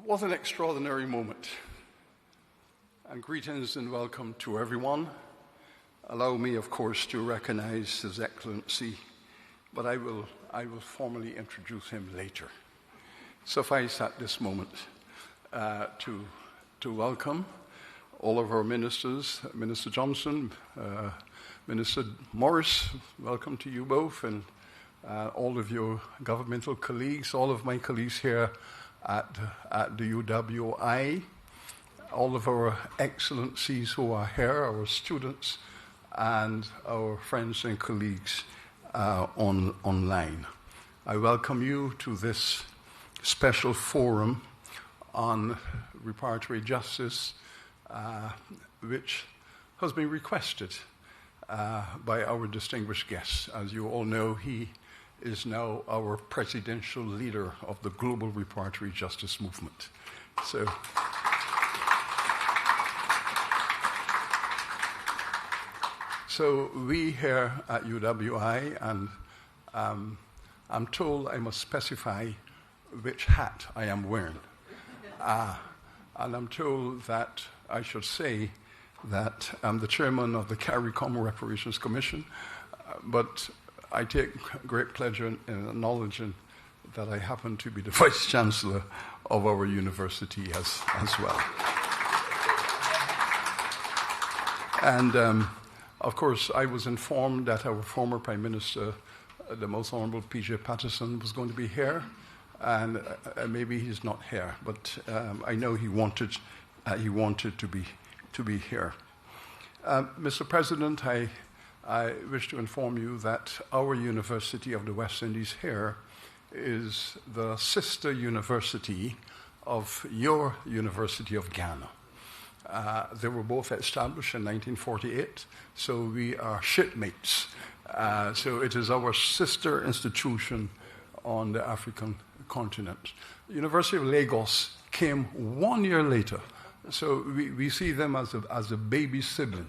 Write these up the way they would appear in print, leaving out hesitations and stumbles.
What an extraordinary moment. And greetings and welcome to everyone. Allow me, of course, to recognize His Excellency, but I will formally introduce him later. Suffice at this moment to welcome all of our ministers, Minister Johnson, Minister Morris, welcome to you both, and all of your governmental colleagues, all of my colleagues here at the UWI, all of our excellencies who are here, our students, and our friends and colleagues online. I welcome you to this special forum on reparatory justice, which has been requested by our distinguished guest. As you all know, he is now our presidential leader of the global reparatory justice movement. So we here at UWI, and I'm told I must specify which hat I am wearing. And I'm told that I should say that I'm the chairman of the CARICOM Reparations Commission, but I take great pleasure in acknowledging that I happen to be the Vice Chancellor of our university as well. And of course, I was informed that our former Prime Minister, the Most Honorable P.J. Patterson, was going to be here, and maybe he's not here, but I know he wanted to be here. Mr. President, I wish to inform you that our University of the West Indies here is the sister university of your University of Ghana. They were both established in 1948, so we are shipmates. So it is our sister institution on the African continent. The University of Lagos came 1 year later, so we see them as a baby sibling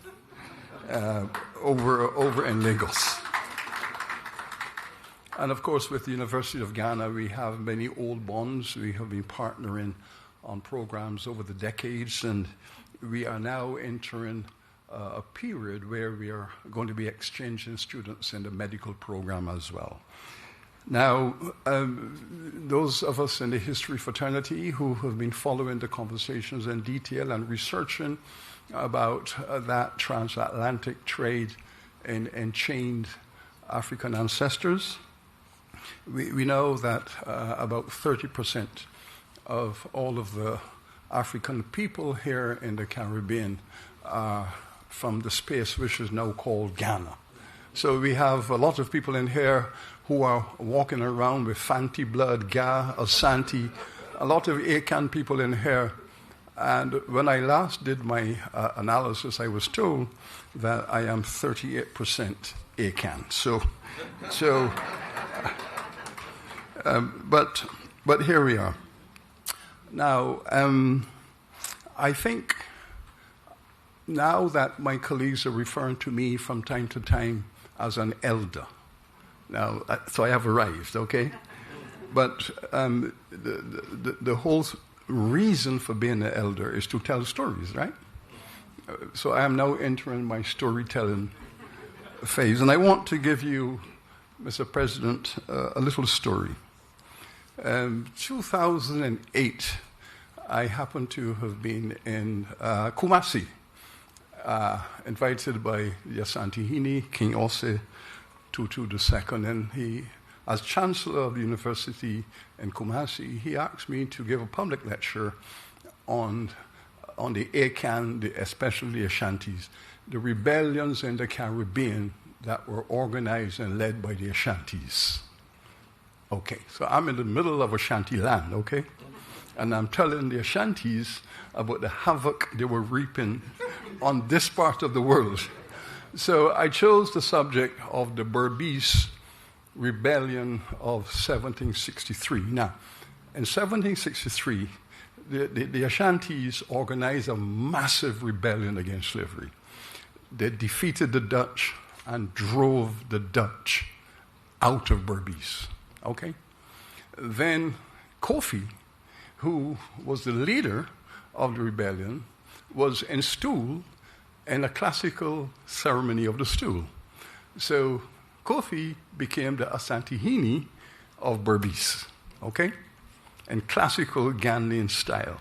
over in Lagos. And of course, with the University of Ghana, we have many old bonds. We have been partnering on programs over the decades, and we are now entering a period where we are going to be exchanging students in the medical program as well. Now, those of us in the history fraternity who have been following the conversations in detail and researching about that transatlantic trade in enchained African ancestors, we know that about 30% of all of the African people here in the Caribbean are from the space which is now called Ghana. So we have a lot of people in here who are walking around with Fanti blood, Ga, Asante, a lot of Akan people in here. And when I last did my analysis, I was told that I am 38% Akan. But here we are. Now, I think now that my colleagues are referring to me from time to time as an elder, now, so I have arrived, okay? But the whole reason for being an elder is to tell stories, right? So I am now entering my storytelling phase, and I want to give you, Mr. President, a little story. 2008, I happened to have been in Kumasi, invited by the Asante Hini, King Ose Tutu II, and he, as Chancellor of the University in Kumasi, he asked me to give a public lecture on the Akan, especially the Ashantis, the rebellions in the Caribbean that were organized and led by the Ashantis. Okay, so I'm in the middle of Ashanti land, okay? And I'm telling the Ashantis about the havoc they were reaping on this part of the world. So I chose the subject of the Berbice rebellion of 1763. Now, in 1763, the Ashantis organized a massive rebellion against slavery. They defeated the Dutch and drove the Dutch out of Berbice. Okay? Then Kofi, who was the leader of the rebellion, was installed in a classical ceremony of the stool. So Kofi became the Asantehene of Berbice, okay, in classical Ghanaian style.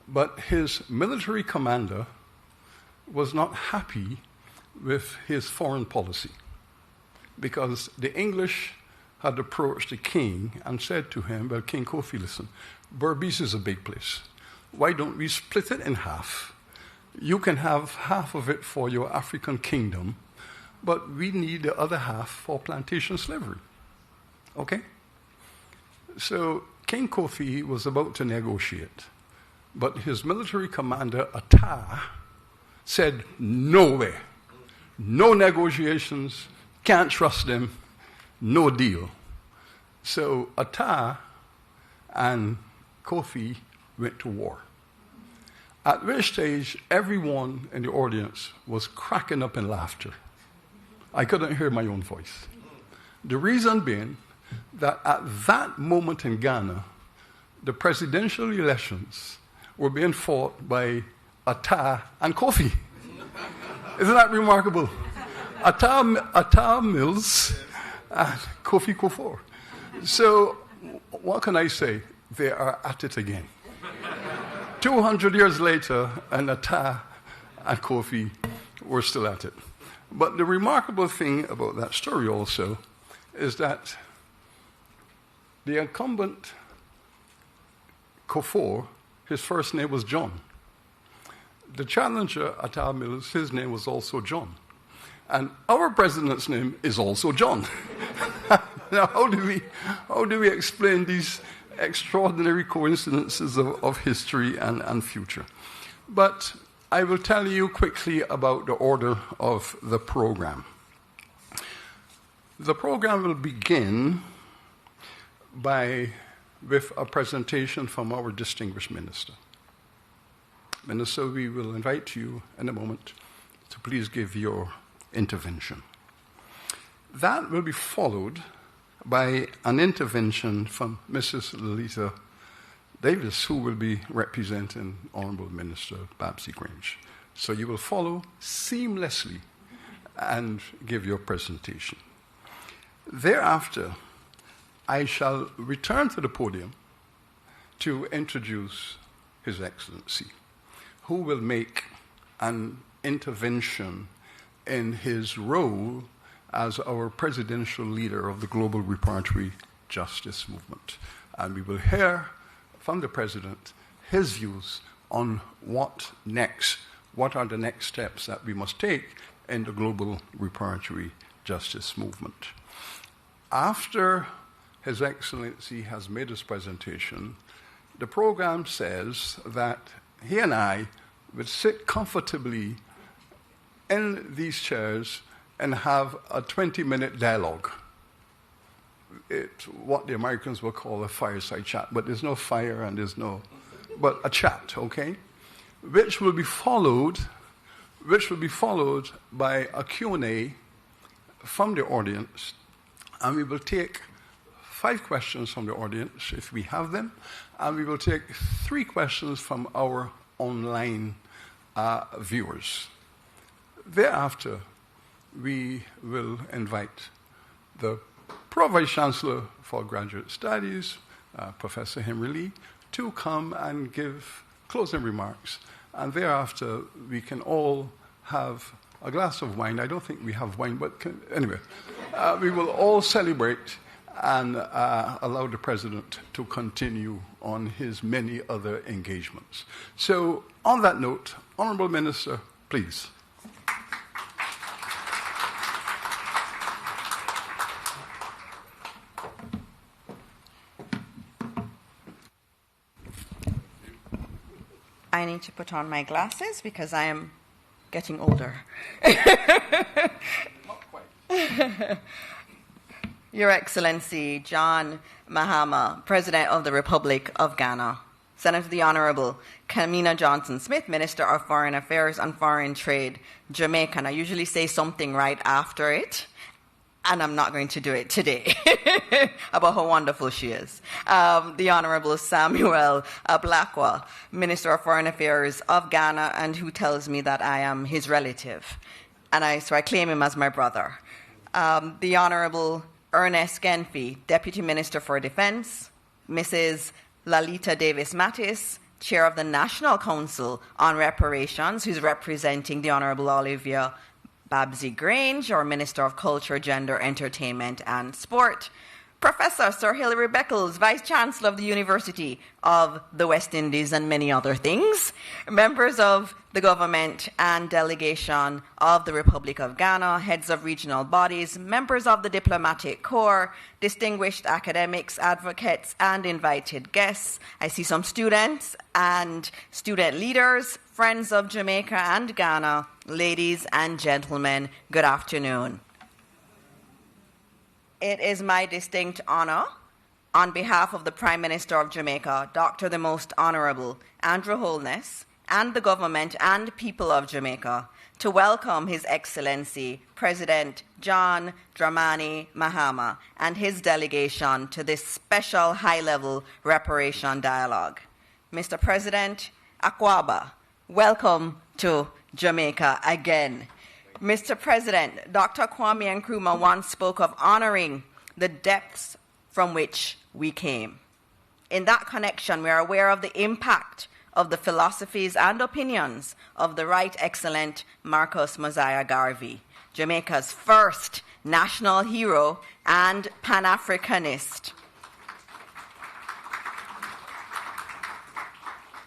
But his military commander was not happy with his foreign policy because the English had approached the king and said to him, well, King Kofi, listen, Berbice is a big place. Why don't we split it in half? You can have half of it for your African kingdom, but we need the other half for plantation slavery. Okay? So King Kofi was about to negotiate, but his military commander, Atta, said, no way. No negotiations, can't trust them, no deal. So Atta and Kofi went to war. At which stage, everyone in the audience was cracking up in laughter. I couldn't hear my own voice. The reason being that at that moment in Ghana, the presidential elections were being fought by Atta and Kofi. Isn't that remarkable? Atta Mills and Kofi Kufuor. So, what can I say? They are at it again. 200 years later, and Atta and Kofi were still at it. But the remarkable thing about that story also is that the incumbent Kufuor, his first name was John. The challenger, Atta Mills, his name was also John. And our president's name is also John. Now, how do we explain these extraordinary coincidences of history and future? But I will tell you quickly about the order of the program. The program will begin with a presentation from our distinguished minister. Minister, we will invite you in a moment to please give your intervention. That will be followed by an intervention from Mrs. Lolita Davis, who will be representing Honorable Minister Babsy Grange. So you will follow seamlessly and give your presentation. Thereafter, I shall return to the podium to introduce His Excellency, who will make an intervention in his role as our presidential leader of the global reparatory justice movement. And we will hear from the President his views on what are the next steps that we must take in the global reparatory justice movement. After His Excellency has made his presentation, the program says that he and I would sit comfortably in these chairs and have a 20-minute dialogue. It's what the Americans will call a fireside chat, but there's no fire and but a chat, okay? Which will be followed by a Q&A from the audience, and we will take 5 questions from the audience, if we have them, and we will take 3 questions from our online viewers. Thereafter, we will invite the Pro-Vice-Chancellor for Graduate Studies, Professor Henry Lee, to come and give closing remarks. And thereafter, we can all have a glass of wine. I don't think we have wine, but anyway, we will all celebrate and allow the President to continue on his many other engagements. So, on that note, Honourable Minister, please. I need to put on my glasses because I am getting older. Not quite. Your Excellency, John Mahama, President of the Republic of Ghana, Senator the Honorable Kamina Johnson-Smith, Minister of Foreign Affairs and Foreign Trade, Jamaica. And I usually say something right after it. and I'm not going to do it today, about how wonderful she is. The Honorable Samuel Blackwell, Minister of Foreign Affairs of Ghana, and who tells me that I am his relative. So I claim him as my brother. The Honorable Ernest Genfi, Deputy Minister for Defense, Mrs. Lalita Davis-Mattis, Chair of the National Council on Reparations, who's representing the Honorable Olivia Babsy Grange, our Minister of Culture, Gender, Entertainment and Sport, Professor Sir Hilary Beckles, Vice Chancellor of the University of the West Indies and many other things, members of the government and delegation of the Republic of Ghana, heads of regional bodies, members of the diplomatic corps, distinguished academics, advocates, and invited guests. I see some students and student leaders, friends of Jamaica and Ghana, ladies and gentlemen, good afternoon. It is my distinct honor, on behalf of the Prime Minister of Jamaica, Dr. the Most Honorable Andrew Holness, and the government and people of Jamaica, to welcome His Excellency President John Dramani Mahama and his delegation to this special high-level reparation dialogue. Mr. President Akwaba, welcome to Jamaica again. Mr. President, Dr. Kwame Nkrumah once spoke of honoring the depths from which we came. In that connection, we are aware of the impact of the philosophies and opinions of the Right Excellent Marcus Mosiah Garvey, Jamaica's first national hero and Pan-Africanist.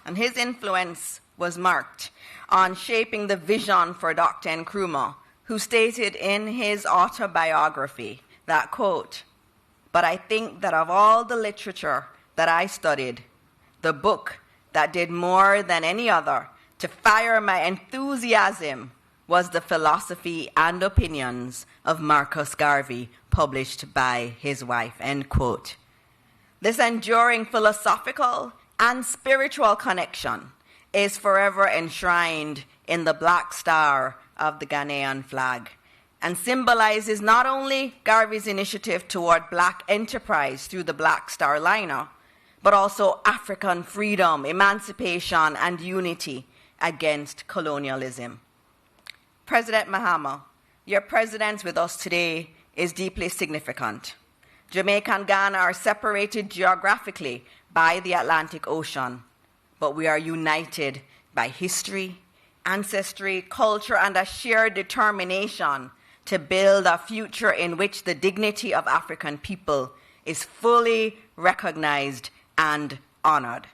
And his influence was marked on shaping the vision for Dr. Nkrumah, who stated in his autobiography that, quote, "But I think that of all the literature that I studied, the book that did more than any other to fire my enthusiasm was the philosophy and opinions of Marcus Garvey, published by his wife," end quote. This enduring philosophical and spiritual connection is forever enshrined in the black star of the Ghanaian flag and symbolizes not only Garvey's initiative toward black enterprise through the Black Star Liner, but also African freedom, emancipation, and unity against colonialism. President Mahama, your presence with us today is deeply significant. Jamaica and Ghana are separated geographically by the Atlantic Ocean, but we are united by history, ancestry, culture, and a shared determination to build a future in which the dignity of African people is fully recognized and honored.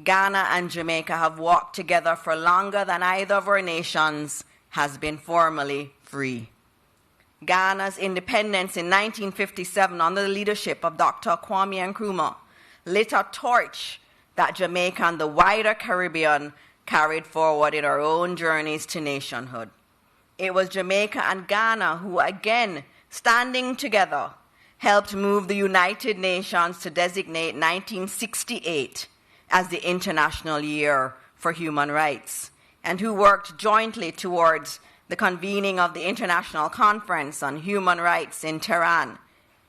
Ghana and Jamaica have walked together for longer than either of our nations has been formally free. Ghana's independence in 1957 under the leadership of Dr. Kwame Nkrumah lit a torch that Jamaica and the wider Caribbean carried forward in our own journeys to nationhood. It was Jamaica and Ghana who, again, standing together, helped move the United Nations to designate 1968 as the International Year for Human Rights, and who worked jointly towards the convening of the International Conference on Human Rights in Tehran,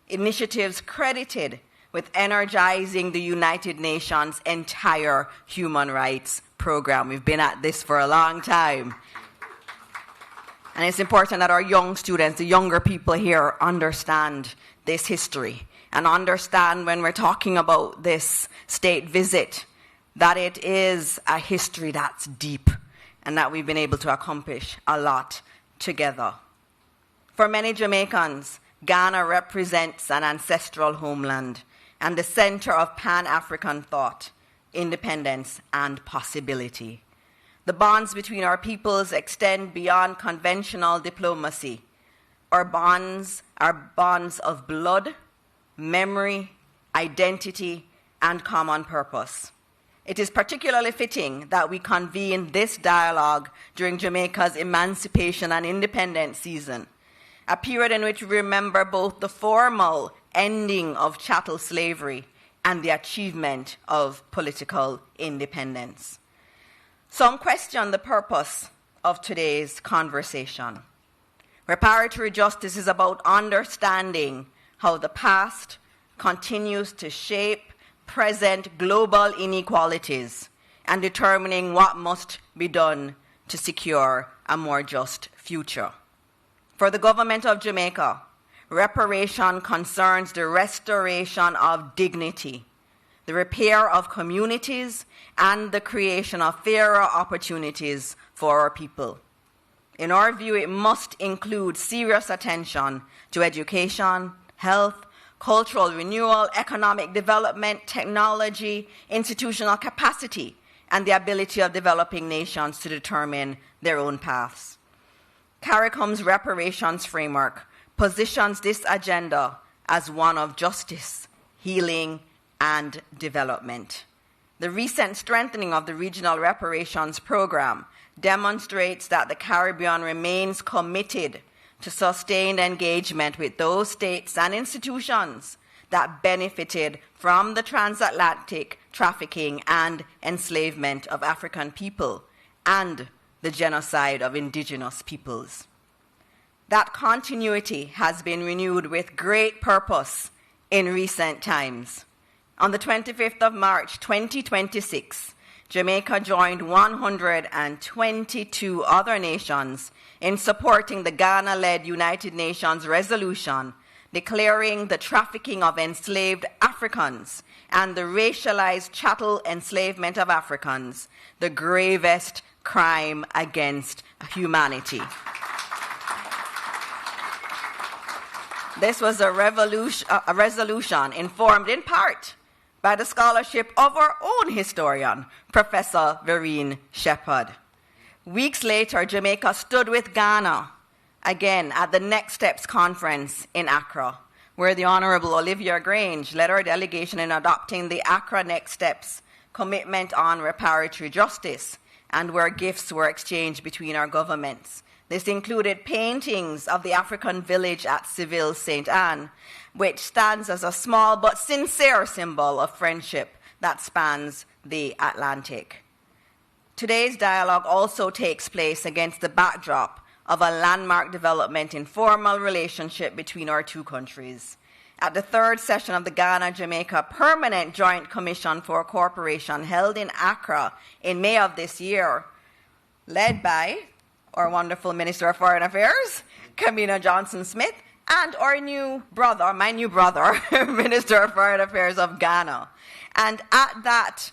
initiatives credited with energizing the United Nations' entire human rights program. We've been at this for a long time. And it's important that our young students, the younger people here, understand this history and understand when we're talking about this state visit that it is a history that's deep and that we've been able to accomplish a lot together. For many Jamaicans, Ghana represents an ancestral homeland and the center of Pan-African thought, independence, and possibility. The bonds between our peoples extend beyond conventional diplomacy. Our bonds are bonds of blood, memory, identity, and common purpose. It is particularly fitting that we convene this dialogue during Jamaica's emancipation and independence season, a period in which we remember both the formal ending of chattel slavery and the achievement of political independence. Some question the purpose of today's conversation. Reparatory justice is about understanding how the past continues to shape present global inequalities and determining what must be done to secure a more just future. For the government of Jamaica, reparation concerns the restoration of dignity, the repair of communities, and the creation of fairer opportunities for our people. In our view, it must include serious attention to education, health, cultural renewal, economic development, technology, institutional capacity, and the ability of developing nations to determine their own paths. CARICOM's reparations framework positions this agenda as one of justice, healing, and development. The recent strengthening of the regional reparations program demonstrates that the Caribbean remains committed to sustained engagement with those states and institutions that benefited from the transatlantic trafficking and enslavement of African people and the genocide of indigenous peoples. That continuity has been renewed with great purpose in recent times. On the 25th of March, 2026, Jamaica joined 122 other nations in supporting the Ghana-led United Nations resolution declaring the trafficking of enslaved Africans and the racialized chattel enslavement of Africans the gravest crime against humanity. This was a resolution informed in part by the scholarship of our own historian, Professor Vereen Shepherd. Weeks later, Jamaica stood with Ghana again at the Next Steps conference in Accra, where the Honorable Olivia Grange led our delegation in adopting the Accra Next Steps commitment on reparatory justice, and where gifts were exchanged between our governments. This included paintings of the African village at Seville St. Anne, which stands as a small but sincere symbol of friendship that spans the Atlantic. Today's dialogue also takes place against the backdrop of a landmark development in formal relationship between our two countries. At the third session of the Ghana-Jamaica Permanent Joint Commission for Cooperation held in Accra in May of this year, led by our wonderful Minister of Foreign Affairs, Kamina Johnson-Smith, and our new brother, my new brother, Minister of Foreign Affairs of Ghana. And at that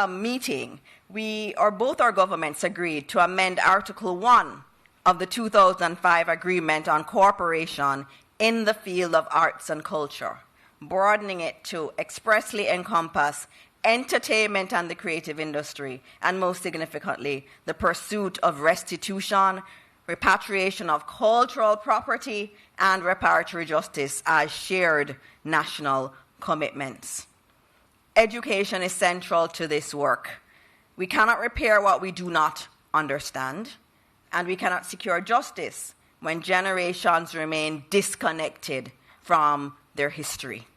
meeting, both our governments agreed to amend Article 1 of the 2005 Agreement on Cooperation in the field of arts and culture, broadening it to expressly encompass entertainment and the creative industry, and most significantly, the pursuit of restitution, repatriation of cultural property, and reparatory justice as shared national commitments. Education is central to this work. We cannot repair what we do not understand, and we cannot secure justice when generations remain disconnected from their history.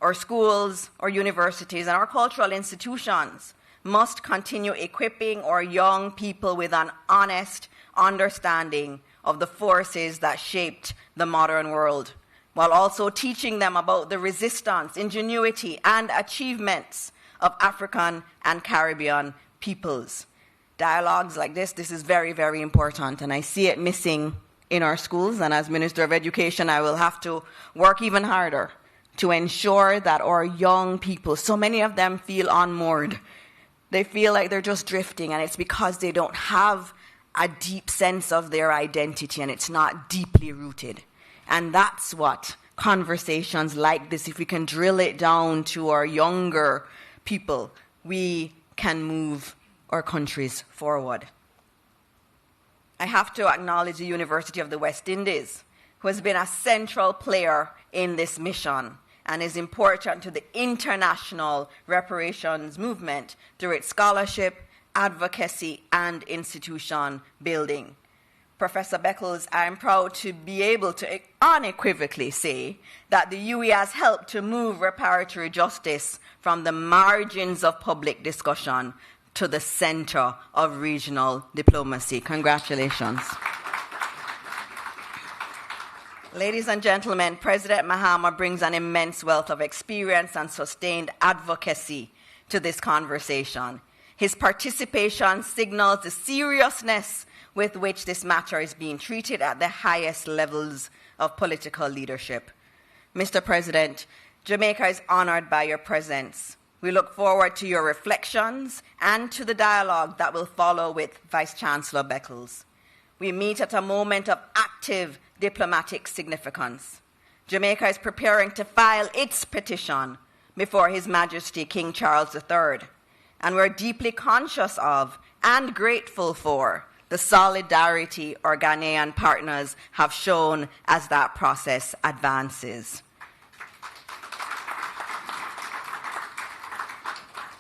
Our schools, our universities, and our cultural institutions must continue equipping our young people with an honest understanding of the forces that shaped the modern world, while also teaching them about the resistance, ingenuity, and achievements of African and Caribbean peoples. Dialogues like this is very, very important, and I see it missing in our schools, and as Minister of Education, I will have to work even harder to ensure that our young people, so many of them feel unmoored. They feel like they're just drifting, and it's because they don't have a deep sense of their identity, and it's not deeply rooted. And that's what conversations like this, if we can drill it down to our younger people, we can move our countries forward. I have to acknowledge the University of the West Indies, who has been a central player in this mission and is important to the international reparations movement through its scholarship, advocacy, and institution building. Professor Beckles, I'm proud to be able to unequivocally say that the UWI has helped to move reparatory justice from the margins of public discussion to the center of regional diplomacy. Congratulations. Ladies and gentlemen, President Mahama brings an immense wealth of experience and sustained advocacy to this conversation. His participation signals the seriousness with which this matter is being treated at the highest levels of political leadership. Mr. President, Jamaica is honored by your presence. We look forward to your reflections and to the dialogue that will follow with Vice Chancellor Beckles. We meet at a moment of active diplomatic significance. Jamaica is preparing to file its petition before His Majesty King Charles III, and we're deeply conscious of and grateful for the solidarity our Ghanaian partners have shown as that process advances.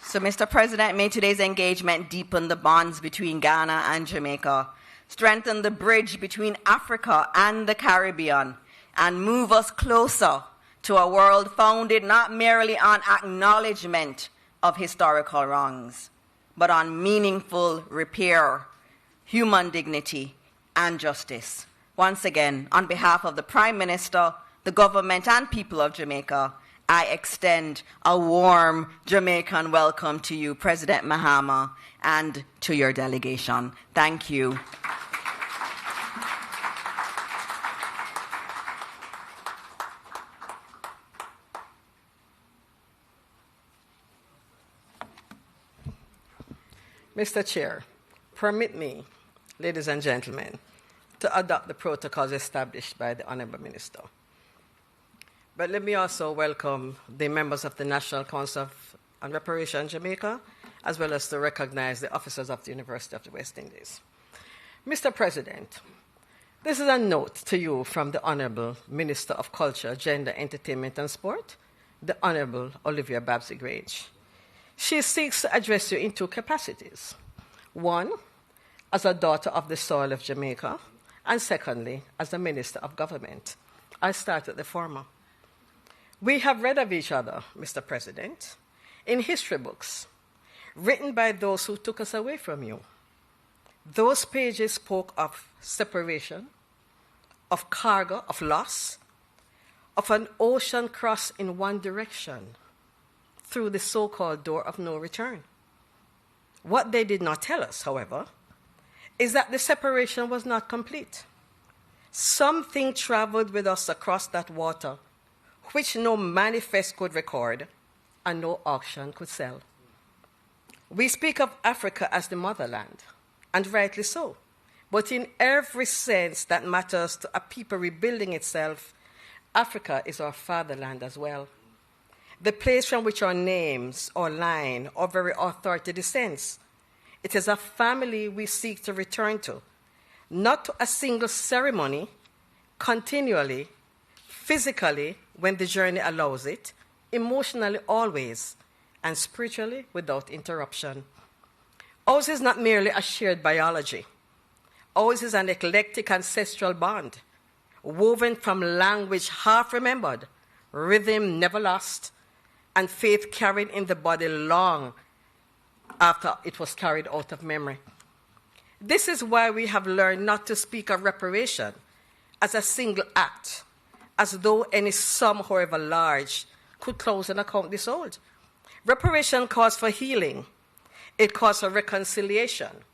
So, Mr. President, may today's engagement deepen the bonds between Ghana and Jamaica, strengthen the bridge between Africa and the Caribbean, and move us closer to a world founded not merely on acknowledgement of historical wrongs, but on meaningful repair, human dignity, and justice. Once again, on behalf of the Prime Minister, the government, and people of Jamaica, I extend a warm Jamaican welcome to you, President Mahama, and to your delegation. Thank you. Mr. Chair, permit me, ladies and gentlemen, to adopt the protocols established by the Honourable Minister. But let me also welcome the members of the National Council on Reparation Jamaica, as well as to recognize the officers of the University of the West Indies. Mr. President, this is a note to you from the Honourable Minister of Culture, Gender, Entertainment and Sport, the Honourable Olivia Babsy-Grange. She seeks to address you in two capacities. One, as a daughter of the soil of Jamaica, and secondly, as a Minister of Government. I start at the former. We have read of each other, Mr. President, in history books, written by those who took us away from you. Those pages spoke of separation, of cargo, of loss, of an ocean cross in one direction through the so-called door of no return. What they did not tell us, however, is that the separation was not complete. Something traveled with us across that water, which no manifest could record and no auction could sell. We speak of Africa as the motherland, and rightly so, but in every sense that matters to a people rebuilding itself, Africa is our fatherland as well. The place from which our names, our line, our very authority descends. It is a family we seek to return to, not to a single ceremony, continually, physically, when the journey allows it, emotionally always, and spiritually without interruption. Ours is not merely a shared biology. Ours is an eclectic ancestral bond, woven from language half remembered, rhythm never lost, and faith carried in the body long after it was carried out of memory. This is why we have learned not to speak of reparation as a single act, as though any sum, however large, could close an account this old. Reparation calls for healing. It calls for reconciliation.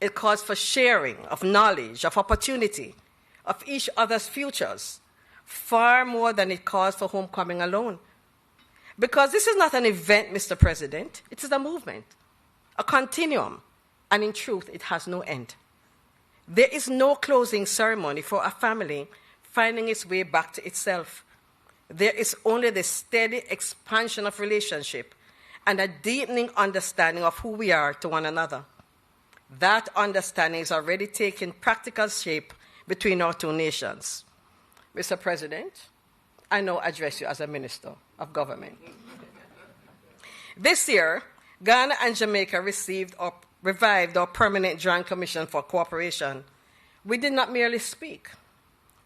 It calls for sharing of knowledge, of opportunity, of each other's futures, far more than it calls for homecoming alone. Because this is not an event, Mr. President, it is a movement, a continuum, and in truth, it has no end. There is no closing ceremony for a family finding its way back to itself. There is only the steady expansion of relationship and a deepening understanding of who we are to one another. That understanding is already taking practical shape between our two nations. Mr. President, I now address you as a Minister of Government. This year, Ghana and Jamaica revived our Permanent Joint Commission for Cooperation. We did not merely speak,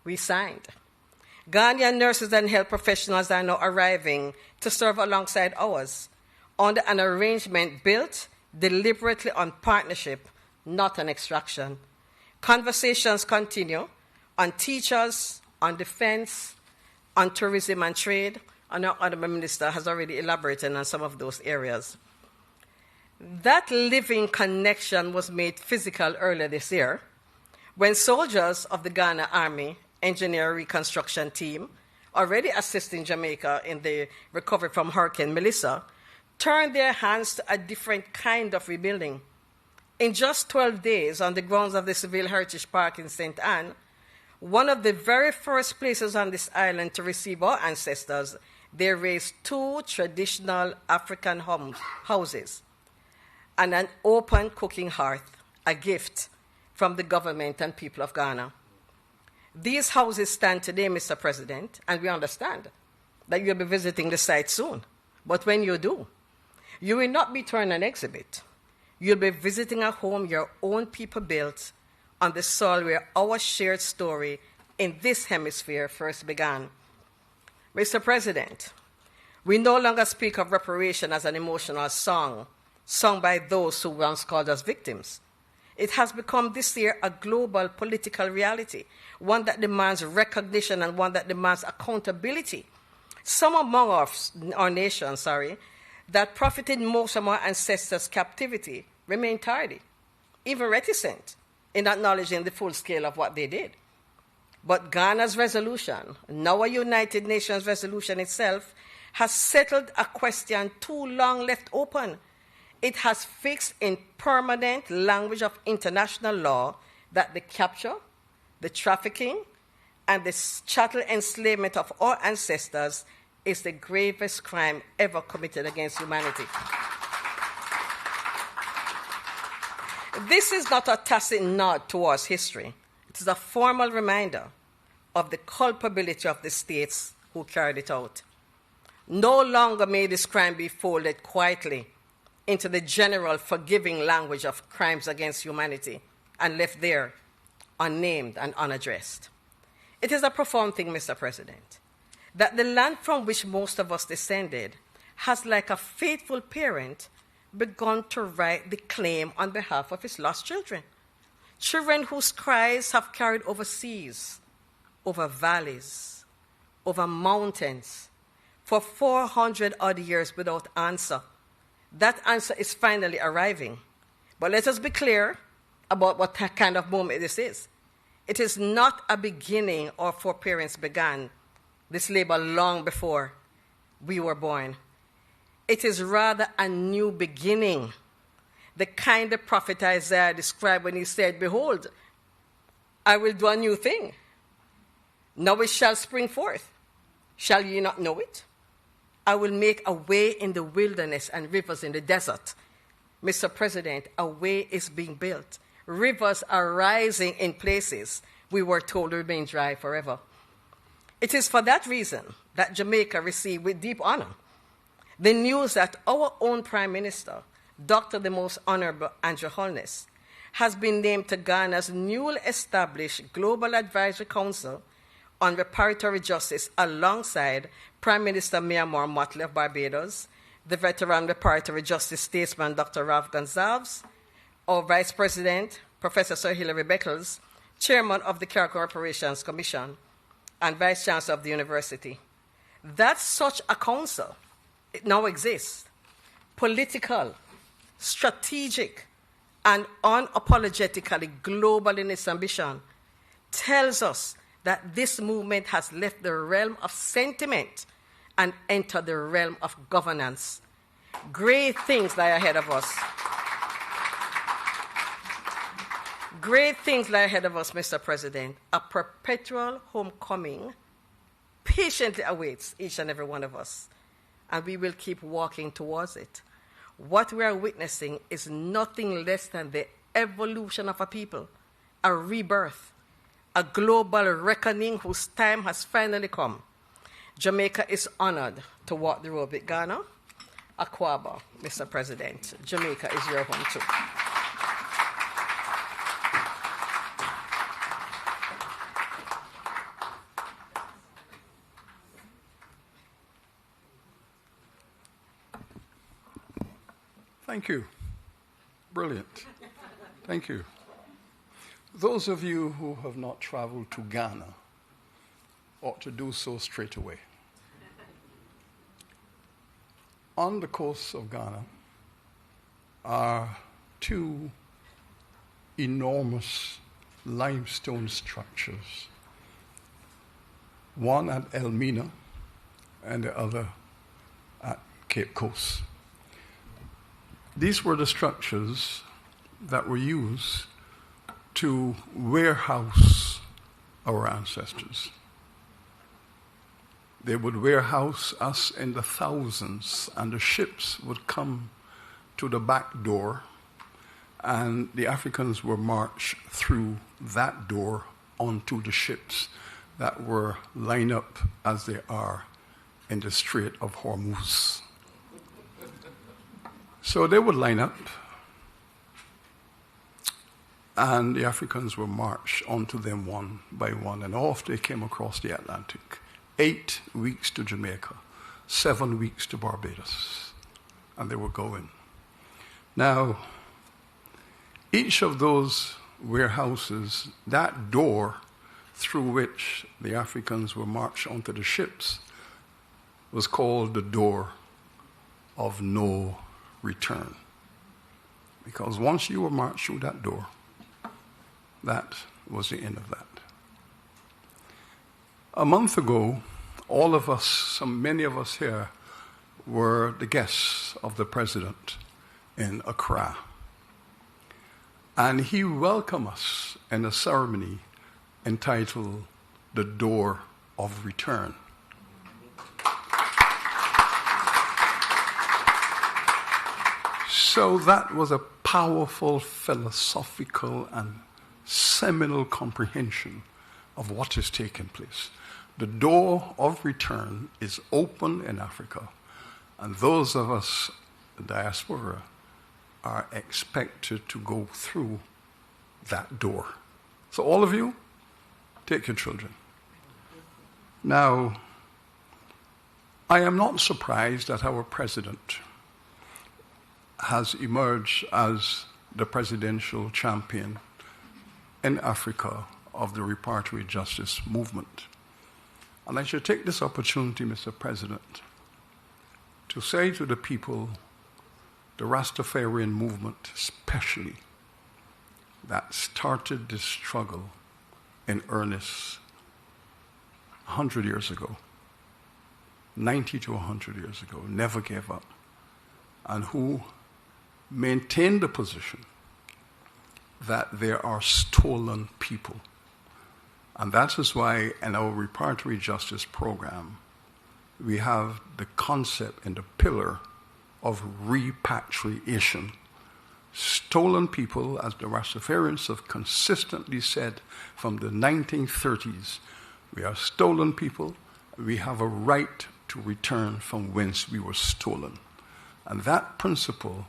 we signed. Ghanaian nurses and health professionals are now arriving to serve alongside ours under an arrangement built deliberately on partnership, not on extraction. Conversations continue on teachers, on defense, on tourism and trade, and our Honourable Minister has already elaborated on some of those areas. That living connection was made physical earlier this year when soldiers of the Ghana Army Engineer Reconstruction Team, already assisting Jamaica in the recovery from Hurricane Melissa, turned their hands to a different kind of rebuilding. In just 12 days, on the grounds of the Civil Heritage Park in St. Anne, one of the very first places on this island to receive our ancestors, they raised 2 traditional African houses and an open cooking hearth, a gift from the government and people of Ghana. These houses stand today, Mr. President, and we understand that you'll be visiting the site soon. But when you do, you will not be touring an exhibit. You'll be visiting a home your own people built on the soil where our shared story in this hemisphere first began. Mr. President, we no longer speak of reparation as an emotional song sung by those who once called us victims. It has become this year a global political reality, one that demands recognition and one that demands accountability. Some among our nations, that profited most from our ancestors' captivity remain tardy, even reticent in acknowledging the full scale of what they did. But Ghana's resolution, now a United Nations resolution itself, has settled a question too long left open. It has fixed in permanent language of international law that the capture, the trafficking, and the chattel enslavement of our ancestors is the gravest crime ever committed against humanity. This is not a tacit nod towards history. It is a formal reminder of the culpability of the states who carried it out. No longer may this crime be folded quietly into the general forgiving language of crimes against humanity and left there unnamed and unaddressed. It is a profound thing, Mr. President, that the land from which most of us descended has, like a faithful parent, begun to write the claim on behalf of its lost children. Children whose cries have carried over seas, over valleys, over mountains, for 400 odd years without answer. That answer is finally arriving. But let us be clear about what kind of moment this is. It is not a beginning or for parents began this labor long before we were born. It is rather a new beginning, the kind the prophet Isaiah described when he said, "Behold, I will do a new thing. Now it shall spring forth. Shall ye not know it? I will make a way in the wilderness and rivers in the desert." Mr. President, a way is being built. Rivers are rising in places we were told remain dry forever. It is for that reason that Jamaica received with deep honor the news that our own Prime Minister, Dr. the Most Honorable Andrew Holness, has been named to Ghana's newly established Global Advisory Council on Reparatory Justice alongside Prime Minister Myanmar Motley of Barbados, the veteran Reparatory Justice statesman Dr. Ralph Gonsalves, our Vice President, Professor Sir Hilary Beckles, Chairman of the CARICOM Reparations Commission, and Vice Chancellor of the University. That such a council, it now exists, political, strategic, and unapologetically global in its ambition, tells us that this movement has left the realm of sentiment and entered the realm of governance. Great things lie ahead of us. Great things lie ahead of us, Mr. President. A perpetual homecoming patiently awaits each and every one of us, and we will keep walking towards it. What we are witnessing is nothing less than the evolution of a people, a rebirth, a global reckoning whose time has finally come. Jamaica is honored to walk the road with Ghana. Akwaba, Mr. President. Jamaica is your home too. Thank you. Brilliant. Thank you. Those of you who have not traveled to Ghana, ought to do so straight away. On the coast of Ghana are two enormous limestone structures, one at Elmina and the other at Cape Coast. These were the structures that were used to warehouse our ancestors. They would warehouse us in the thousands, and the ships would come to the back door, and the Africans were marched through that door onto the ships that were lined up as they are in the Strait of Hormuz. So they would line up, and the Africans were marched onto them one by one, and off they came across the Atlantic. 8 weeks to Jamaica, 7 weeks to Barbados, and they were going. Now, each of those warehouses, that door through which the Africans were marched onto the ships, was called the door of no return. Because once you were marched through that door, that was the end of that. A month ago, all of us, many of us here, were the guests of the president in Accra. And he welcomed us in a ceremony entitled The Door of Return. So that was a powerful philosophical and seminal comprehension of what is taking place. The door of return is open in Africa, and those of us, the diaspora, are expected to go through that door. So all of you, take your children. Now, I am not surprised that our president has emerged as the presidential champion in Africa of the Reparatory Justice movement. And I should take this opportunity, Mr. President, to say to the people, the Rastafarian movement especially, that started this struggle in earnest 100 years ago, 90 to 100 years ago, never gave up, and who maintained the position that there are stolen people. And that is why in our Reparatory Justice program, we have the concept and the pillar of repatriation. Stolen people, as the Rastafarians have consistently said from the 1930s, we are stolen people. We have a right to return from whence we were stolen. And that principle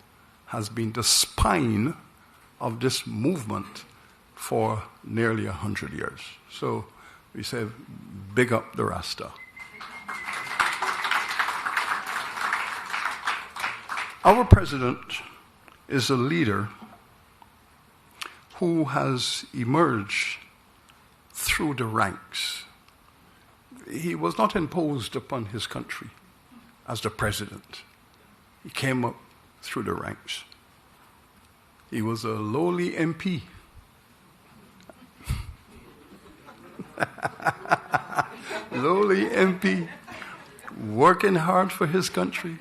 has been the spine of this movement for nearly 100 years. So we say, big up the Rasta. Our president is a leader who has emerged through the ranks. He was not imposed upon his country as the president. He came up through the ranks. He was a lowly MP. Lowly MP, working hard for his country,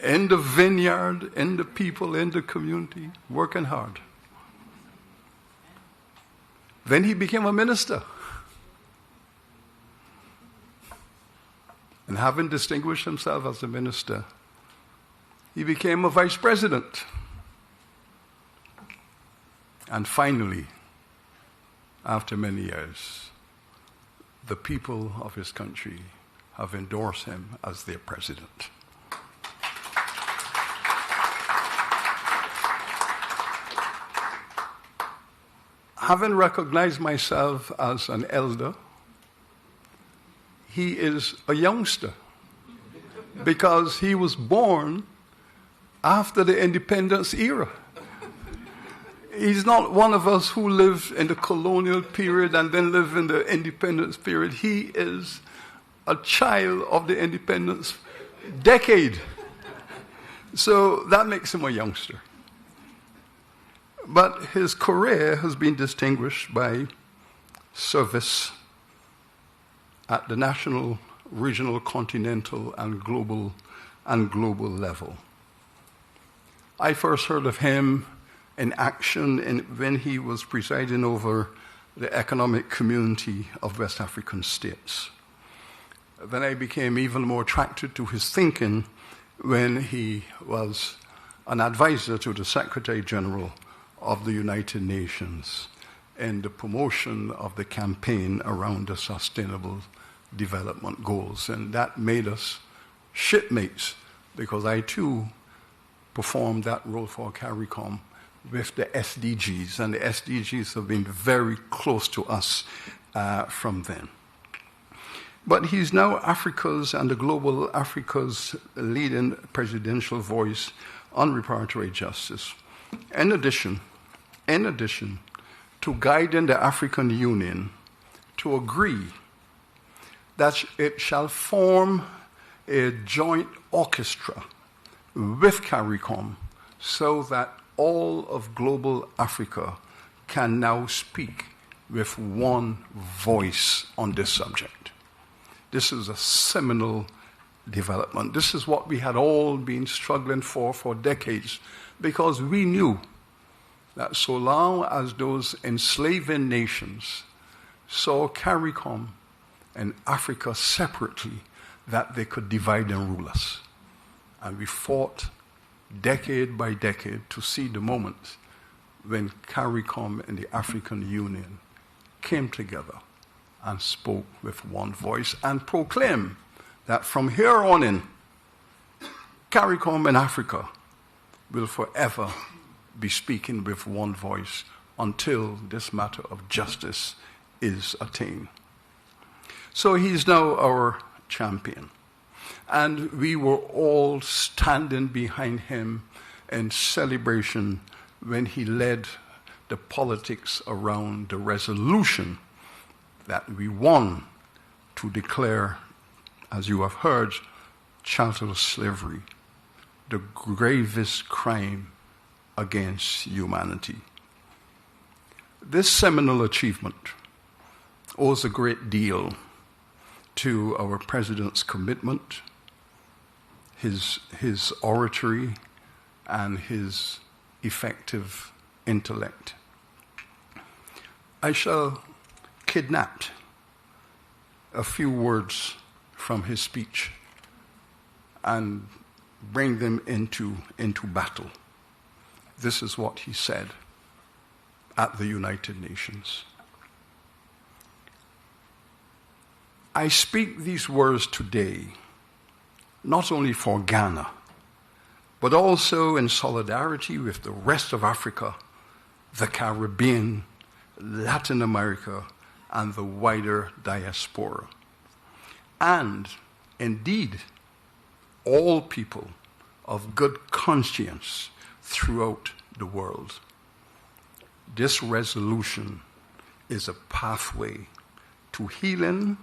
in the vineyard, in the people, in the community, working hard. Then he became a minister. And having distinguished himself as a minister, he became a vice president. And finally, after many years, the people of his country have endorsed him as their president. Having recognized myself as an elder, he is a youngster because he was born after the independence era. He's not one of us who lived in the colonial period and then lived in the independence period. He is a child of the independence decade. So that makes him a youngster. But his career has been distinguished by service at the national, regional, continental, and global level. I first heard of him in action when he was presiding over the Economic Community of West African States. Then I became even more attracted to his thinking when he was an advisor to the Secretary General of the United Nations in the promotion of the campaign around the Sustainable Development Goals. And that made us shipmates, because I too performed that role for CARICOM with the SDGs, and the SDGs have been very close to us from then. But he's now Africa's and the global Africa's leading presidential voice on reparatory justice. In addition to guiding the African Union to agree that it shall form a joint orchestra with CARICOM so that all of global Africa can now speak with one voice on this subject. This is a seminal development. This is what we had all been struggling for decades, because we knew that so long as those enslaving nations saw CARICOM and Africa separately, that they could divide and rule us. And we fought decade by decade to see the moment when CARICOM and the African Union came together and spoke with one voice and proclaimed that from here on in, CARICOM and Africa will forever be speaking with one voice until this matter of justice is attained. So he's now our champion. And we were all standing behind him in celebration when he led the politics around the resolution that we won to declare, as you have heard, chattel slavery the gravest crime against humanity. This seminal achievement owes a great deal to our president's commitment, his oratory, and his effective intellect. I shall kidnap a few words from his speech and bring them into battle. This is what he said at the United Nations. I speak these words today not only for Ghana, but also in solidarity with the rest of Africa, the Caribbean, Latin America, and the wider diaspora. And indeed, all people of good conscience throughout the world. This resolution is a pathway to healing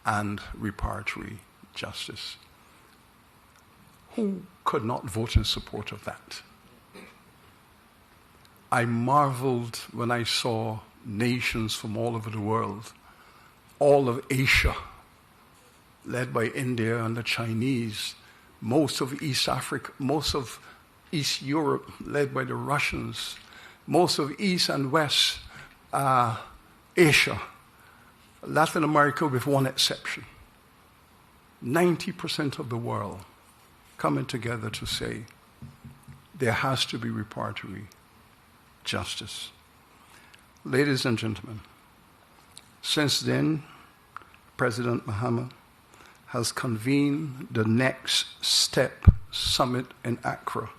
and reparatory justice. Who could not vote in support of that? I marveled when I saw nations from all over the world, all of Asia, led by India and the Chinese, most of East Africa, most of East Europe, led by the Russians, most of East and West Asia, Latin America with one exception. 90% of the world coming together to say there has to be reparatory justice. Ladies and gentlemen, since then, President Mahama has convened the Next Step Summit in Accra.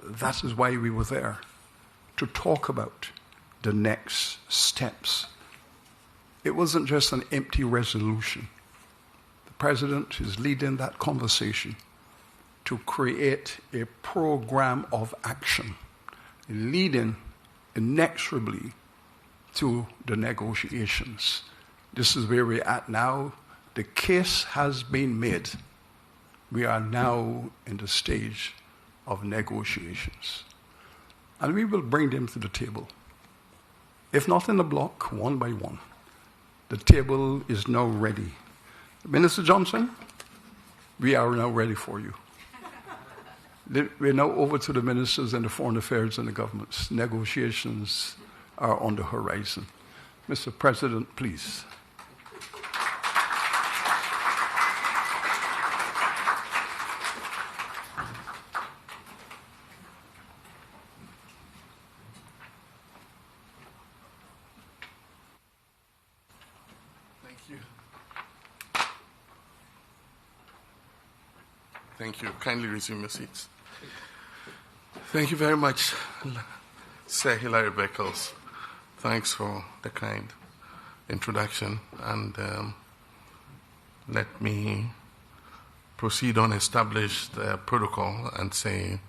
That is why we were there, to talk about the next steps. It wasn't just an empty resolution. The President is leading that conversation to create a program of action, leading inexorably to the negotiations. This is where we're at now. The case has been made. We are now in the stage of negotiations. And we will bring them to the table. If not in a block, one by one. The table is now ready. Minister Johnson, we are now ready for you. We're now over to the ministers and the foreign affairs and the governments. Negotiations are on the horizon. Mr. President, please. Thank you. Kindly resume your seats. Thank you very much, Sir Hilary Beckles. Thanks for the kind introduction. And let me proceed on established protocol and say,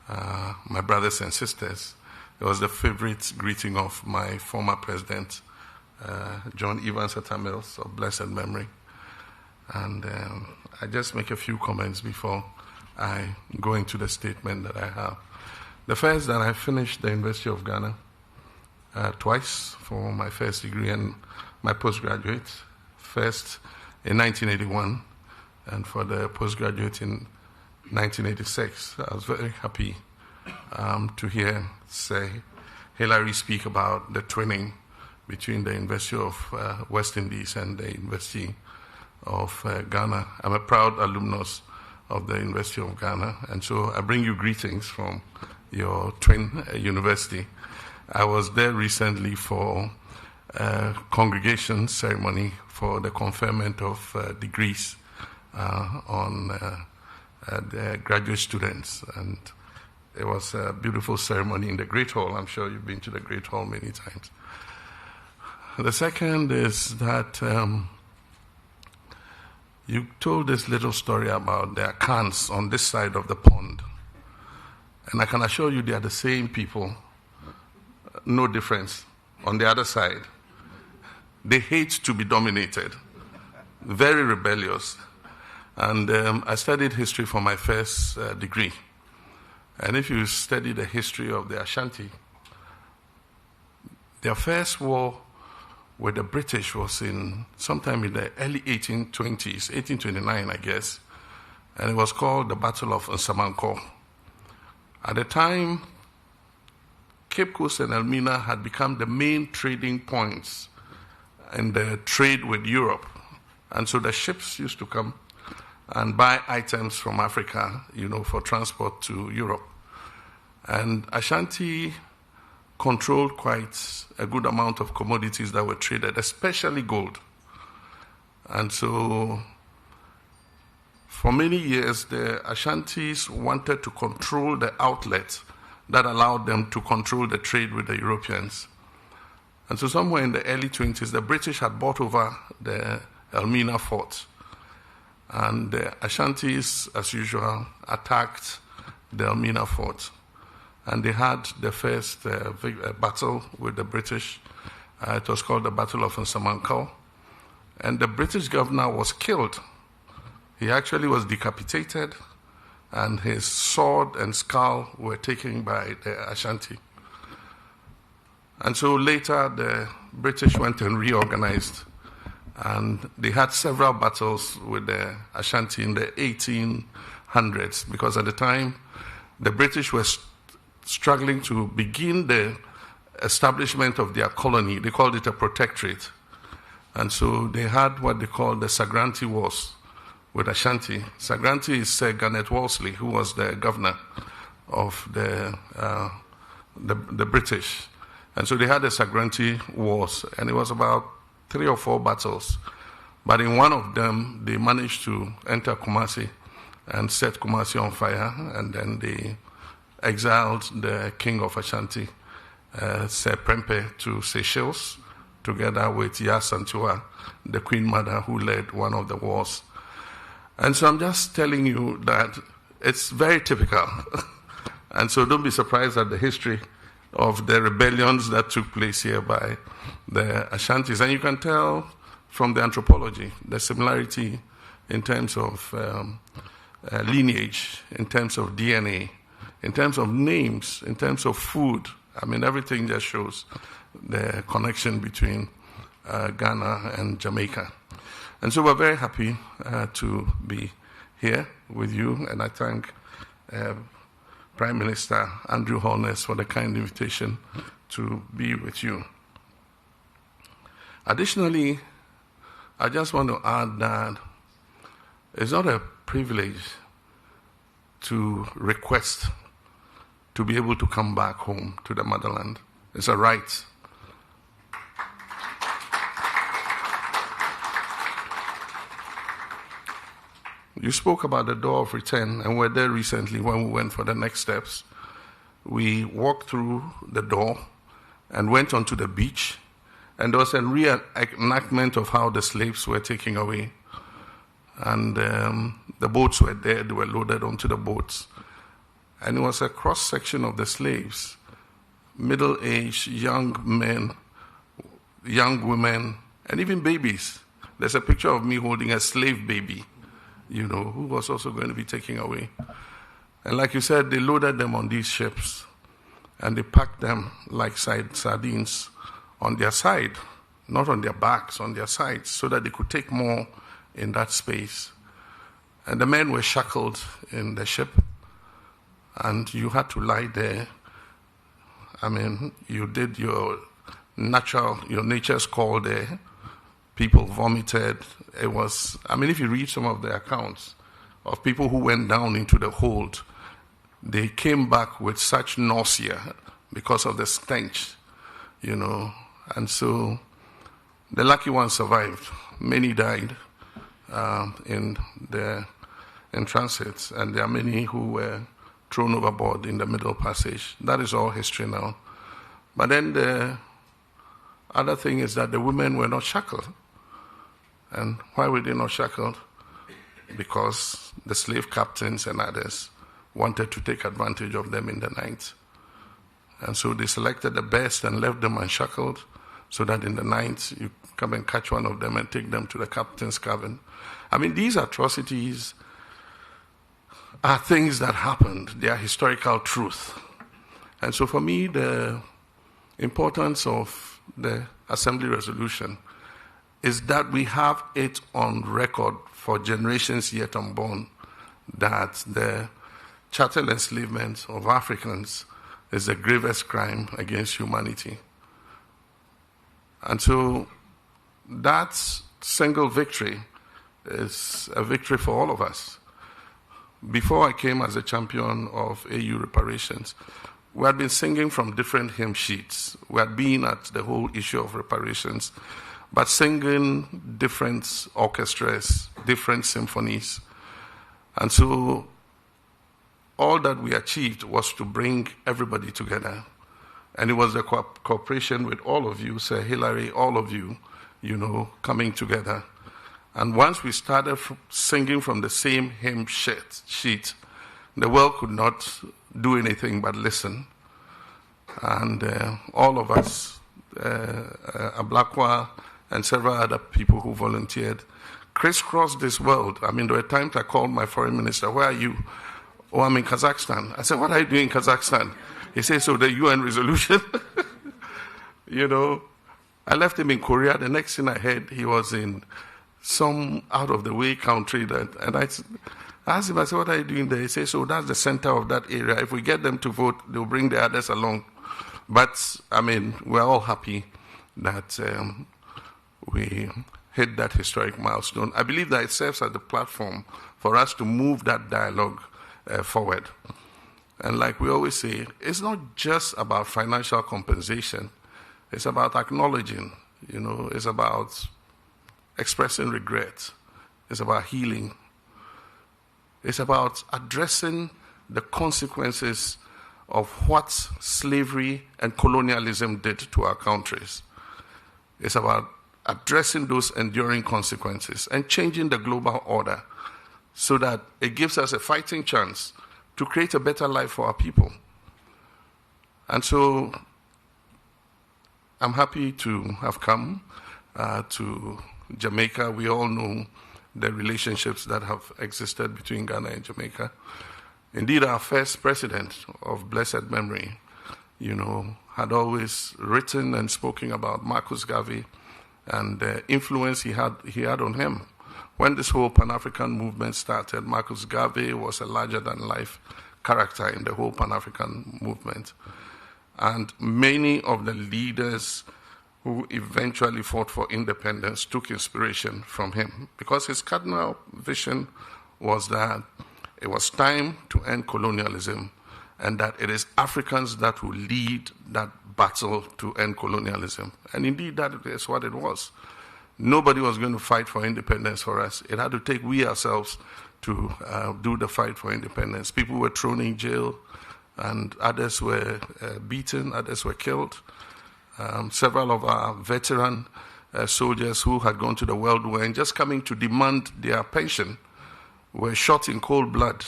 my brothers and sisters, it was the favorite greeting of my former president, John Evans Atta Mills, of blessed memory. And I just make a few comments before I go into the statement that I have. The first, that I finished the University of Ghana twice for my first degree and my postgraduate. First in 1981 and for the postgraduate in 1986. I was very happy to hear Sir Hilary speak about the twinning between the University of West Indies and the University of Ghana. I'm a proud alumnus of the University of Ghana, and so I bring you greetings from your twin university. I was there recently for a congregation ceremony for the conferment of degrees on the graduate students, and it was a beautiful ceremony in the Great Hall. I'm sure you've been to the Great Hall many times. The second is that you told this little story about the Akans on this side of the pond. And I can assure you they are the same people, no difference, on the other side. They hate to be dominated, very rebellious. And I studied history for my first degree. And if you study the history of the Ashanti, their first war with the British was sometime in the early 1820s, 1829, I guess, and it was called the Battle of Nsamanko. At the time, Cape Coast and Elmina had become the main trading points in the trade with Europe, and so the ships used to come and buy items from Africa, for transport to Europe. And Ashanti controlled quite a good amount of commodities that were traded, especially gold. And so for many years, the Ashantis wanted to control the outlet that allowed them to control the trade with the Europeans. And so somewhere in the early 20s, the British had bought over the Elmina fort. And the Ashantis, as usual, attacked the Elmina fort. And they had the first battle with the British. It was called the Battle of Nsamanko. And the British governor was killed. He actually was decapitated, and his sword and skull were taken by the Ashanti. And so later, the British went and reorganized, and they had several battles with the Ashanti in the 1800s, because at the time, the British were struggling to begin the establishment of their colony. They called it a protectorate. And so they had what they called the Sagranti Wars with Ashanti. Sagranti is Sir Garnet Wolseley, who was the governor of the British. And so they had the Sagranti Wars, and it was about 3 or 4 battles. But in one of them, they managed to enter Kumasi and set Kumasi on fire, and then they exiled the king of Ashanti, Sir Prempeh, to Seychelles, together with Yasantua, the queen mother who led one of the wars. And so I'm just telling you that it's very typical. And so don't be surprised at the history of the rebellions that took place here by the Ashantis. And you can tell from the anthropology, the similarity in terms of lineage, in terms of DNA, in terms of names, in terms of food. I mean, everything just shows the connection between Ghana and Jamaica. And so we're very happy to be here with you, and I thank Prime Minister Andrew Holness for the kind invitation to be with you. Additionally, I just want to add that it's not a privilege to request to be able to come back home to the motherland. It's a right. You spoke about the door of return, and we're there recently when we went for the next steps. We walked through the door and went onto the beach, and there was a reenactment of how the slaves were taken away. And the boats were there, they were loaded onto the boats. And it was a cross-section of the slaves, middle-aged, young men, young women, and even babies. There's a picture of me holding a slave baby, you know, who was also going to be taken away. And like you said, they loaded them on these ships, and they packed them like sardines on their side, not on their backs, on their sides, so that they could take more in that space. And the men were shackled in the ship, and you had to lie there. I mean, you did your nature's call there. People vomited. It was, I mean, if you read some of the accounts of people who went down into the hold, they came back with such nausea because of the stench, you know. And so the lucky ones survived. Many died in transit, and there are many who were thrown overboard in the Middle Passage. That is all history now. But then the other thing is that the women were not shackled. And why were they not shackled? Because the slave captains and others wanted to take advantage of them in the night. And so they selected the best and left them unshackled, so that in the night you come and catch one of them and take them to the captain's cabin. I mean, these atrocities are things that happened. They are historical truth. And so for me, the importance of the Assembly resolution is that we have it on record for generations yet unborn that the chattel enslavement of Africans is the gravest crime against humanity. And so that single victory is a victory for all of us. Before I came as a champion of AU reparations, we had been singing from different hymn sheets. We had been at the whole issue of reparations, but singing different orchestras, different symphonies. And so all that we achieved was to bring everybody together. And it was the cooperation with all of you, Sir Hilary, all of you, you know, coming together. And once we started singing from the same hymn sheet, the world could not do anything but listen. And all of us, Ablakwa and several other people who volunteered, crisscrossed this world. I mean, there were times I called my foreign minister, "Where are you?" "Oh, I'm in Kazakhstan." I said, "What are you doing in Kazakhstan?" He said, "So the UN resolution." You know, I left him in Korea. The next thing I heard, he was in some out-of-the-way country. And I asked him, I said, "What are you doing there?" He said, "So that's the center of that area. If we get them to vote, they'll bring the others along." But, I mean, we're all happy that we hit that historic milestone. I believe that it serves as the platform for us to move that dialogue forward. And like we always say, it's not just about financial compensation. It's about acknowledging, you know, it's about expressing regret. It's about healing. It's about addressing the consequences of what slavery and colonialism did to our countries. It's about addressing those enduring consequences and changing the global order so that it gives us a fighting chance to create a better life for our people. And so I'm happy to have come to Jamaica. We all know the relationships that have existed between Ghana and Jamaica. Indeed, our first president of blessed memory, had always written and spoken about Marcus Garvey and the influence he had on him. When this whole Pan-African movement started, Marcus Garvey was a larger-than-life character in the whole Pan-African movement. And many of the leaders who eventually fought for independence took inspiration from him, because his cardinal vision was that it was time to end colonialism, and that it is Africans that will lead that battle to end colonialism. And indeed, that is what it was. Nobody was going to fight for independence for us. It had to take we ourselves to do the fight for independence. People were thrown in jail, and others were beaten, others were killed. Several of our veteran soldiers who had gone to the World War and just coming to demand their pension were shot in cold blood.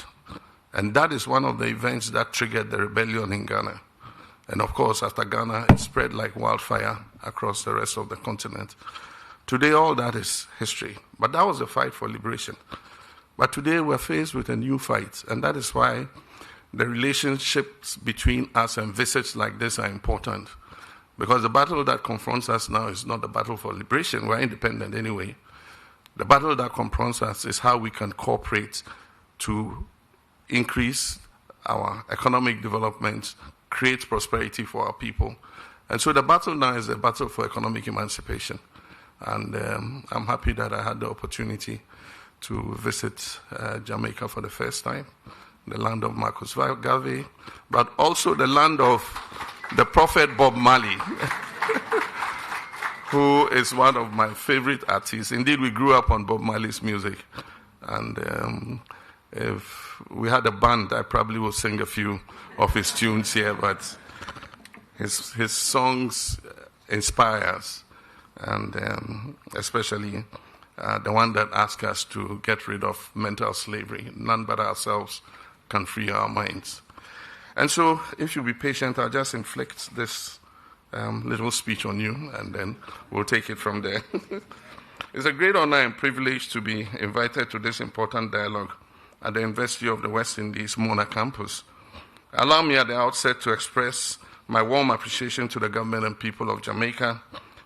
And that is one of the events that triggered the rebellion in Ghana. And of course, after Ghana, it spread like wildfire across the rest of the continent. Today, all that is history. But that was a fight for liberation. But today, we're faced with a new fight. And that is why the relationships between us and visits like this are important. Because the battle that confronts us now is not the battle for liberation. We're independent anyway. The battle that confronts us is how we can cooperate to increase our economic development, create prosperity for our people. And so the battle now is the battle for economic emancipation. And I'm happy that I had the opportunity to visit Jamaica for the first time, the land of Marcus Garvey, but also the land of the prophet Bob Marley, who is one of my favorite artists. Indeed, we grew up on Bob Marley's music. And if we had a band, I probably would sing a few of his tunes here, but his songs inspire us. And especially the one that asks us to get rid of mental slavery. None but ourselves can free our minds. And so, if you'll be patient, I'll just inflict this little speech on you, and then we'll take it from there. It's a great honor and privilege to be invited to this important dialogue at the University of the West Indies, Mona campus. Allow me at the outset to express my warm appreciation to the government and people of Jamaica,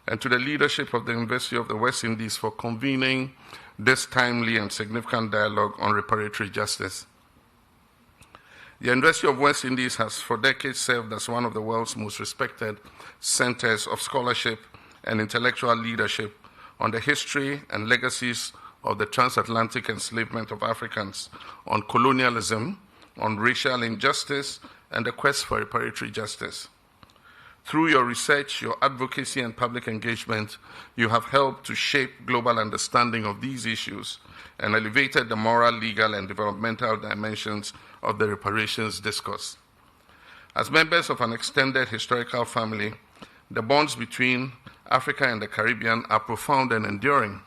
and to the leadership of the University of the West Indies for convening this timely and significant dialogue on reparatory justice. The University of West Indies has for decades served as one of the world's most respected centers of scholarship and intellectual leadership on the history and legacies of the transatlantic enslavement of Africans, on colonialism, on racial injustice, and the quest for reparatory justice. Through your research, your advocacy, and public engagement, you have helped to shape global understanding of these issues and elevated the moral, legal, and developmental dimensions of the reparations discourse. As members of an extended historical family, the bonds between Africa and the Caribbean are profound and enduring.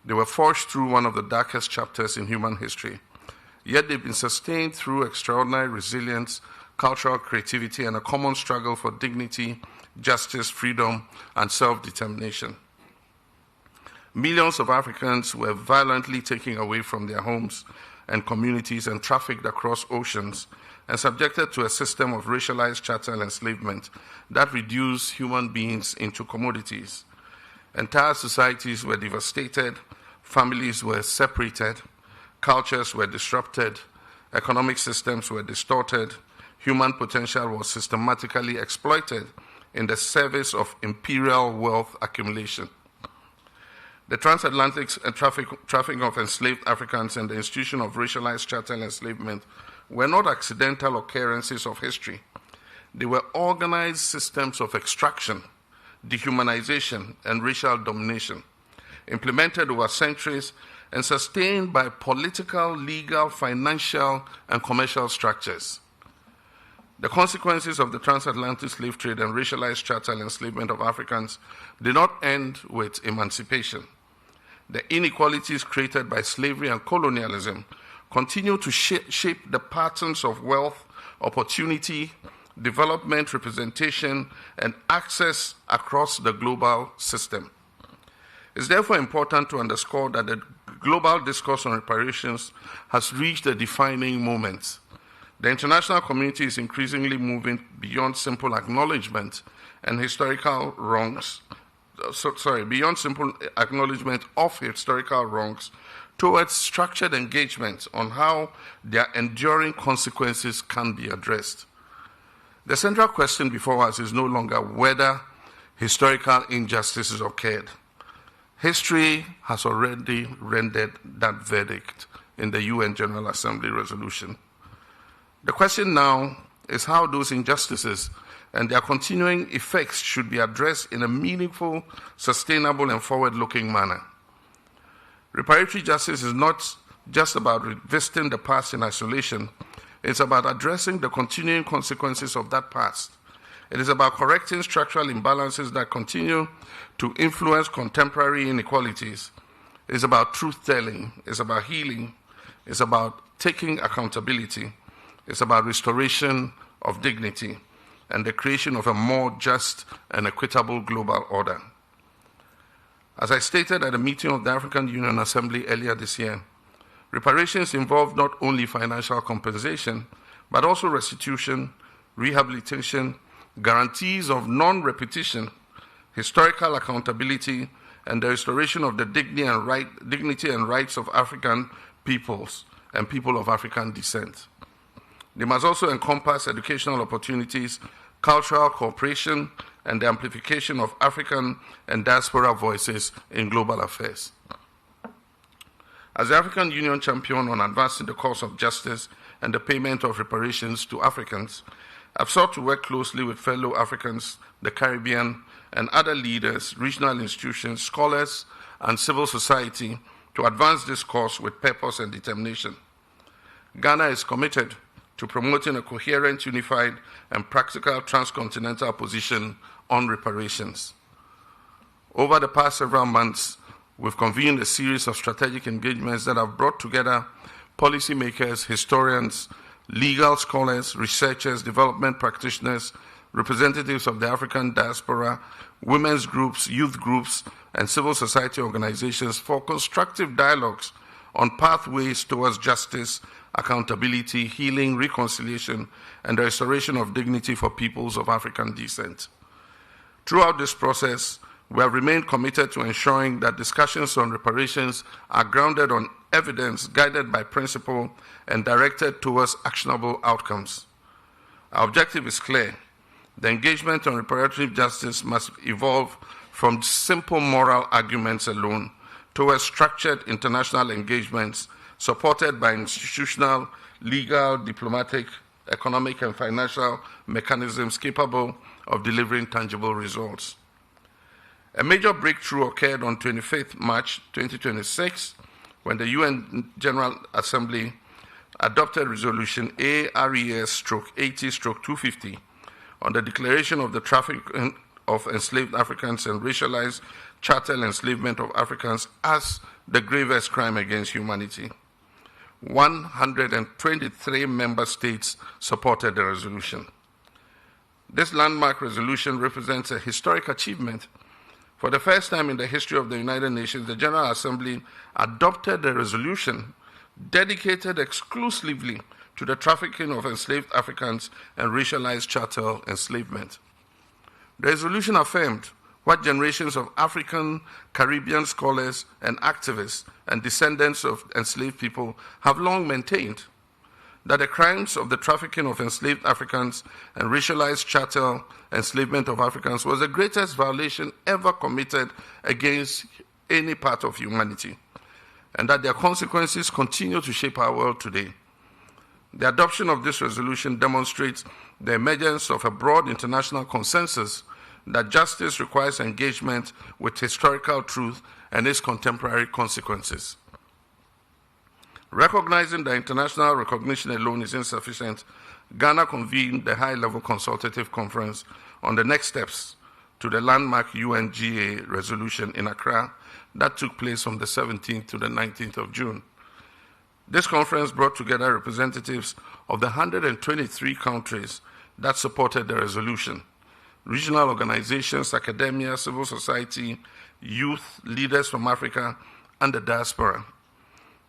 They were forged through one of the darkest chapters in human history, yet they've been sustained through extraordinary resilience, cultural creativity, and a common struggle for dignity, justice, freedom, and self-determination. Millions of Africans were violently taken away from their homes and communities and trafficked across oceans and subjected to a system of racialized chattel enslavement that reduced human beings into commodities. Entire societies were devastated, families were separated, cultures were disrupted, economic systems were distorted, human potential was systematically exploited in the service of imperial wealth accumulation. The transatlantic trafficking of enslaved Africans and the institution of racialized chattel enslavement were not accidental occurrences of history. They were organized systems of extraction, dehumanization, and racial domination, implemented over centuries and sustained by political, legal, financial, and commercial structures. The consequences of the transatlantic slave trade and racialized chattel enslavement of Africans did not end with emancipation. The inequalities created by slavery and colonialism continue to shape the patterns of wealth, opportunity, development, representation, and access across the global system. It's therefore important to underscore that the global discourse on reparations has reached a defining moment. The international community is increasingly moving beyond simple acknowledgement and historical wrongs, beyond simple acknowledgement of historical wrongs towards structured engagement on how their enduring consequences can be addressed. The central question before us is no longer whether historical injustices occurred. History has already rendered that verdict in the UN General Assembly resolution. The question now is how those injustices and their continuing effects should be addressed in a meaningful, sustainable, and forward-looking manner. Reparatory justice is not just about revisiting the past in isolation. It's about addressing the continuing consequences of that past. It is about correcting structural imbalances that continue to influence contemporary inequalities. It is about truth-telling. It's about healing. It's about taking accountability. It's about restoration of dignity and the creation of a more just and equitable global order. As I stated at a meeting of the African Union Assembly earlier this year, reparations involve not only financial compensation, but also restitution, rehabilitation, guarantees of non-repetition, historical accountability, and the restoration of the dignity and rights of African peoples and people of African descent. They must also encompass educational opportunities, cultural cooperation, and the amplification of African and diaspora voices in global affairs. As the African Union champion on advancing the cause of justice and the payment of reparations to Africans, I've sought to work closely with fellow Africans, the Caribbean, and other leaders, regional institutions, scholars, and civil society to advance this cause with purpose and determination. Ghana is committed to promoting a coherent, unified, and practical transcontinental position on reparations. Over the past several months, we've convened a series of strategic engagements that have brought together policymakers, historians, legal scholars, researchers, development practitioners, representatives of the African diaspora, women's groups, youth groups, and civil society organizations for constructive dialogues on pathways towards justice, accountability, healing, reconciliation, and the restoration of dignity for peoples of African descent. Throughout this process, we have remained committed to ensuring that discussions on reparations are grounded on evidence, guided by principle, and directed towards actionable outcomes. Our objective is clear. The engagement on reparatory justice must evolve from simple moral arguments alone towards structured international engagements supported by institutional, legal, diplomatic, economic, and financial mechanisms capable of delivering tangible results. A major breakthrough occurred on 25th March 2026 when the UN General Assembly adopted Resolution ARES/80/250 on the declaration of the trafficking of enslaved Africans and racialized chattel enslavement of Africans as the gravest crime against humanity. 123 member states supported the resolution. This landmark resolution represents a historic achievement. For the first time in the history of the United Nations, the General Assembly adopted a resolution dedicated exclusively to the trafficking of enslaved Africans and racialized chattel enslavement. The resolution affirmed what generations of African, Caribbean scholars and activists and descendants of enslaved people have long maintained, that the crimes of the trafficking of enslaved Africans and racialized chattel enslavement of Africans was the greatest violation ever committed against any part of humanity, and that their consequences continue to shape our world today. The adoption of this resolution demonstrates the emergence of a broad international consensus that justice requires engagement with historical truth and its contemporary consequences. Recognizing that international recognition alone is insufficient, Ghana convened the high-level consultative conference on the next steps to the landmark UNGA resolution in Accra that took place from the 17th to the 19th of June. This conference brought together representatives of the 123 countries that supported the resolution. Regional organizations, academia, civil society, youth, leaders from Africa, and the diaspora.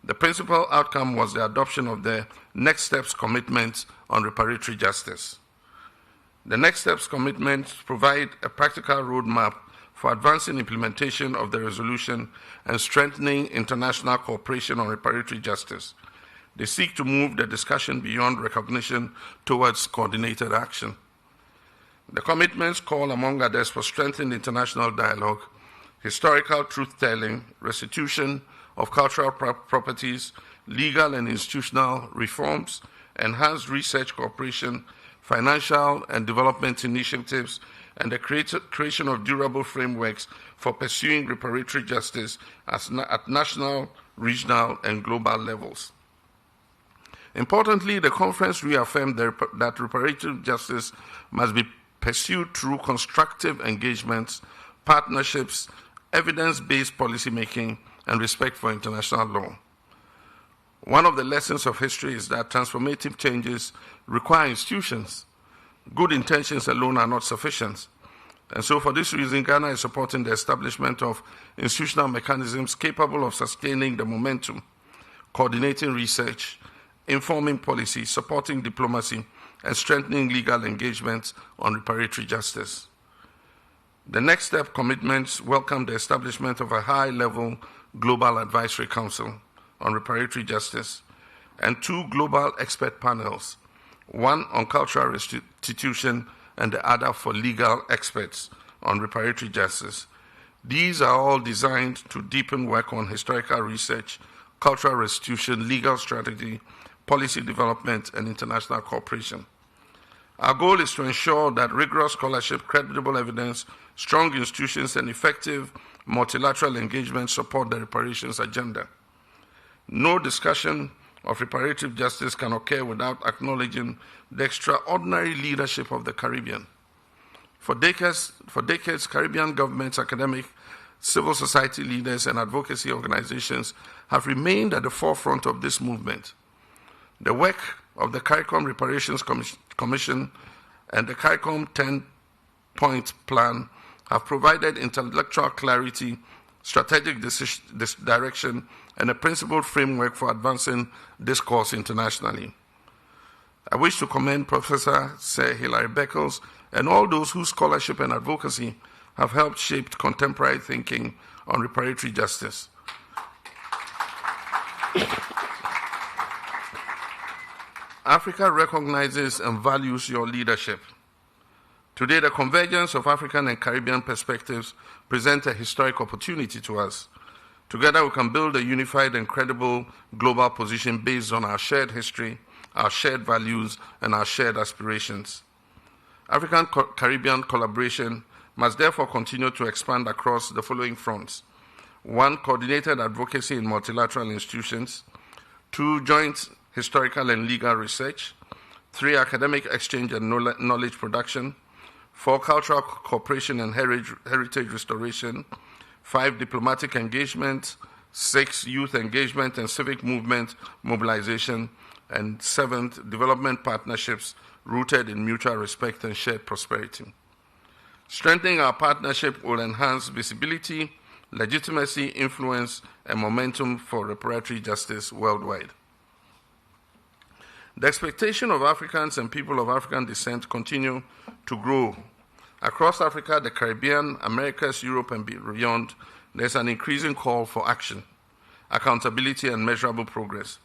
The principal outcome was the adoption of the Next Steps Commitment on Reparatory Justice. The Next Steps Commitments provide a practical roadmap for advancing implementation of the resolution and strengthening international cooperation on reparatory justice. They seek to move the discussion beyond recognition towards coordinated action. The commitments call, among others, for strengthened international dialogue, historical truth-telling, restitution of cultural properties, legal and institutional reforms, enhanced research cooperation, financial and development initiatives, and the creation of durable frameworks for pursuing reparatory justice at national, regional, and global levels. Importantly, the conference reaffirmed that reparative justice must be pursued through constructive engagements, partnerships, evidence-based policymaking, and respect for international law. One of the lessons of history is that transformative changes require institutions. Good intentions alone are not sufficient. And so for this reason, Ghana is supporting the establishment of institutional mechanisms capable of sustaining the momentum, coordinating research, informing policy, supporting diplomacy, and strengthening legal engagement on reparatory justice. The Next Step commitments welcome the establishment of a high-level Global Advisory Council on Reparatory Justice and 2 global expert panels, one on cultural restitution and the other for legal experts on reparatory justice. These are all designed to deepen work on historical research, cultural restitution, legal strategy, policy development, and international cooperation. Our goal is to ensure that rigorous scholarship, credible evidence, strong institutions, and effective multilateral engagement support the reparations agenda. No discussion of reparative justice can occur without acknowledging the extraordinary leadership of the Caribbean. For decades, Caribbean governments, academic, civil society leaders, and advocacy organizations have remained at the forefront of this movement. The work of the CARICOM Reparations Commission and the CARICOM 10-point plan have provided intellectual clarity, strategic direction, and a principled framework for advancing discourse internationally. I wish to commend Professor Sir Hilary Beckles and all those whose scholarship and advocacy have helped shape contemporary thinking on reparatory justice. Africa recognizes and values your leadership. Today, the convergence of African and Caribbean perspectives presents a historic opportunity to us. Together, we can build a unified and credible global position based on our shared history, our shared values, and our shared aspirations. African-Caribbean collaboration must therefore continue to expand across the following fronts. 1, coordinated advocacy in multilateral institutions. 2, joint historical and legal research. 3, academic exchange and knowledge production. 4, cultural cooperation and heritage restoration. 5, diplomatic engagement. 6, youth engagement and civic movement mobilization. And 7, development partnerships rooted in mutual respect and shared prosperity. Strengthening our partnership will enhance visibility, legitimacy, influence, and momentum for reparatory justice worldwide. The expectation of Africans and people of African descent continue to grow. Across Africa, the Caribbean, Americas, Europe, and beyond, there's an increasing call for action, accountability, and measurable progress.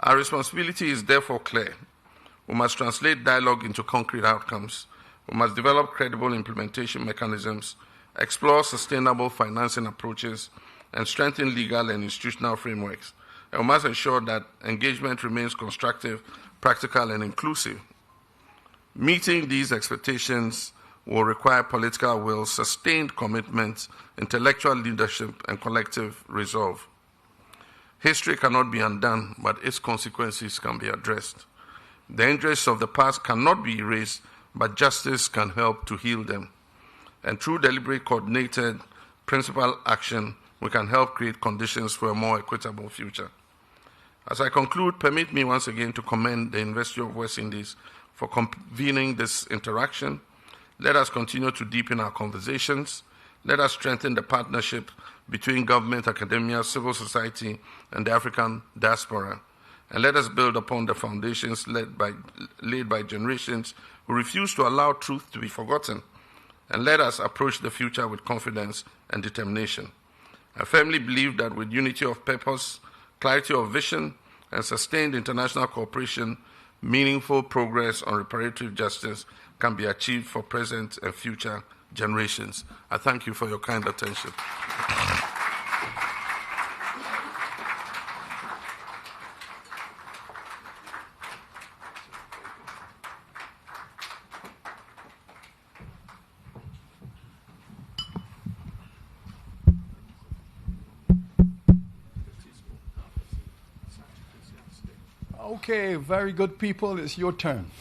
Our responsibility is therefore clear. We must translate dialogue into concrete outcomes. We must develop credible implementation mechanisms, explore sustainable financing approaches, and strengthen legal and institutional frameworks. And we must ensure that engagement remains constructive, practical, and inclusive. Meeting these expectations will require political will, sustained commitment, intellectual leadership, and collective resolve. History cannot be undone, but its consequences can be addressed. The injuries of the past cannot be erased, but justice can help to heal them. And through deliberate, coordinated, principled action, we can help create conditions for a more equitable future. As I conclude, permit me once again to commend the University of West Indies for convening this interaction. Let us continue to deepen our conversations. Let us strengthen the partnership between government, academia, civil society, and the African diaspora. And let us build upon the foundations laid by generations who refuse to allow truth to be forgotten. And let us approach the future with confidence and determination. I firmly believe that with unity of purpose, clarity of vision, and sustained international cooperation, meaningful progress on reparative justice can be achieved for present and future generations. I thank you for your kind attention. Okay, very good people, it's your turn.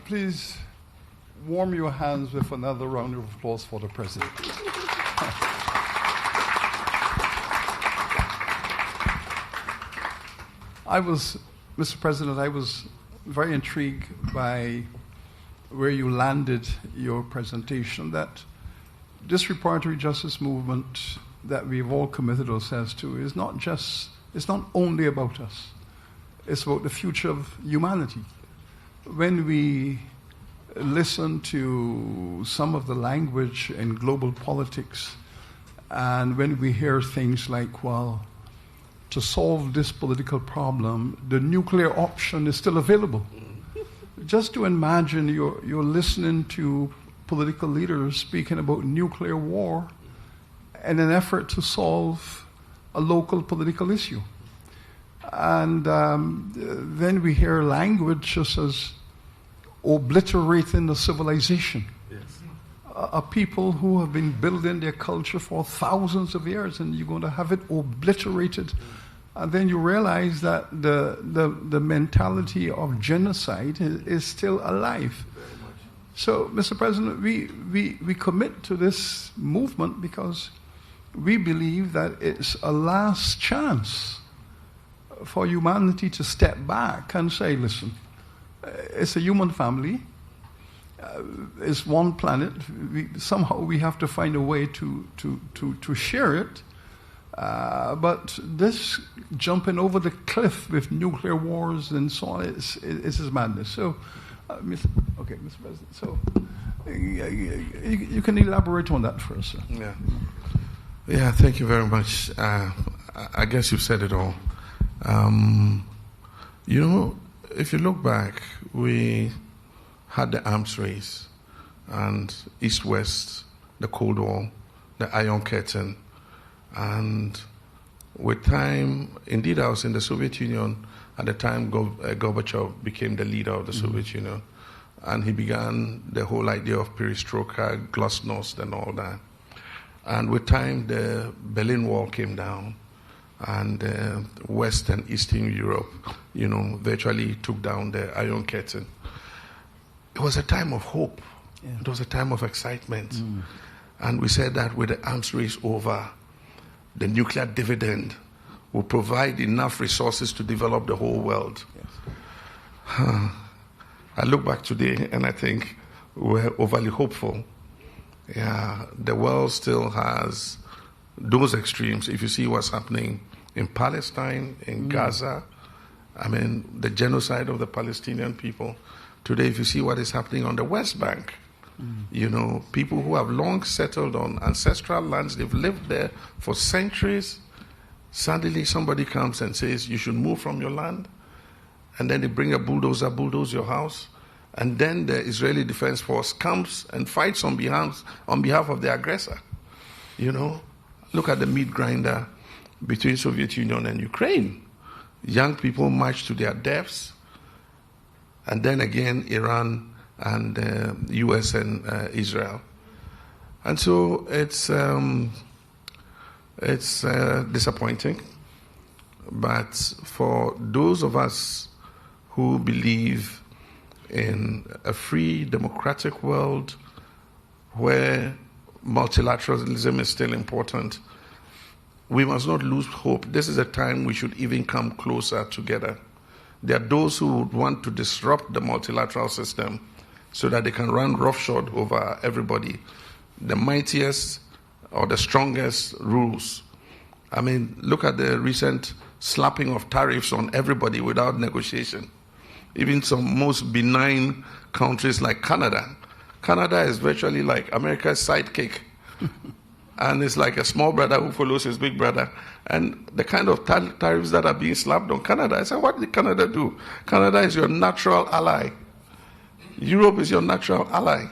Please warm your hands with another round of applause for the President. Mr. President, I was very intrigued by where you landed your presentation, that this reparatory justice movement that we've all committed ourselves to is it's not only about us. It's about the future of humanity. When we listen to some of the language in global politics, and when we hear things like, well, to solve this political problem, the nuclear option is still available. Just to imagine you're listening to political leaders speaking about nuclear war in an effort to solve a local political issue. And then we hear language just as obliterating the civilization. Yes. A people who have been building their culture for thousands of years, and you're going to have it obliterated. And then you realize that the mentality of genocide is still alive. So, Mr. President, we commit to this movement because we believe that it's a last chance for humanity to step back and say, listen, it's a human family, it's one planet, somehow we have to find a way to share it, but this jumping over the cliff with nuclear wars and so on is madness. So, Mr. President, so you can elaborate on that for us, sir. Yeah, thank you very much. I guess you've said it all. If you look back, we had the arms race and East-West, the Cold War, the Iron Curtain. And with time, indeed I was in the Soviet Union at the time Gorbachev became the leader of the Soviet Union. And he began the whole idea of perestroika, glasnost and all that. And with time, the Berlin Wall came down, and West and Eastern Europe, virtually took down the Iron Curtain. It was a time of hope. Yeah. It was a time of excitement. And we said that with the arms race over, the nuclear dividend will provide enough resources to develop the whole world. Yes. I look back today and I think we're overly hopeful. Yeah, the world still has those extremes. If you see what's happening in Palestine, in Gaza, the genocide of the Palestinian people. Today, if you see what is happening on the West Bank, people who have long settled on ancestral lands, they've lived there for centuries. Suddenly, somebody comes and says, you should move from your land. And then they bring a bulldozer, bulldoze your house. And then the Israeli Defense Force comes and fights on behalf of the aggressor. Look at the meat grinder between Soviet Union and Ukraine. Young people march to their deaths. And then again, Iran and US and Israel. And so it's disappointing. But for those of us who believe in a free, democratic world where multilateralism is still important, we must not lose hope. This is a time we should even come closer together. There are those who would want to disrupt the multilateral system so that they can run roughshod over everybody. The mightiest or the strongest rules. I mean, look at the recent slapping of tariffs on everybody without negotiation. Even some most benign countries like Canada. Canada is virtually like America's sidekick. And it's like a small brother who follows his big brother. And the kind of tariffs that are being slapped on Canada, I said, what did Canada do? Canada is your natural ally. Europe is your natural ally.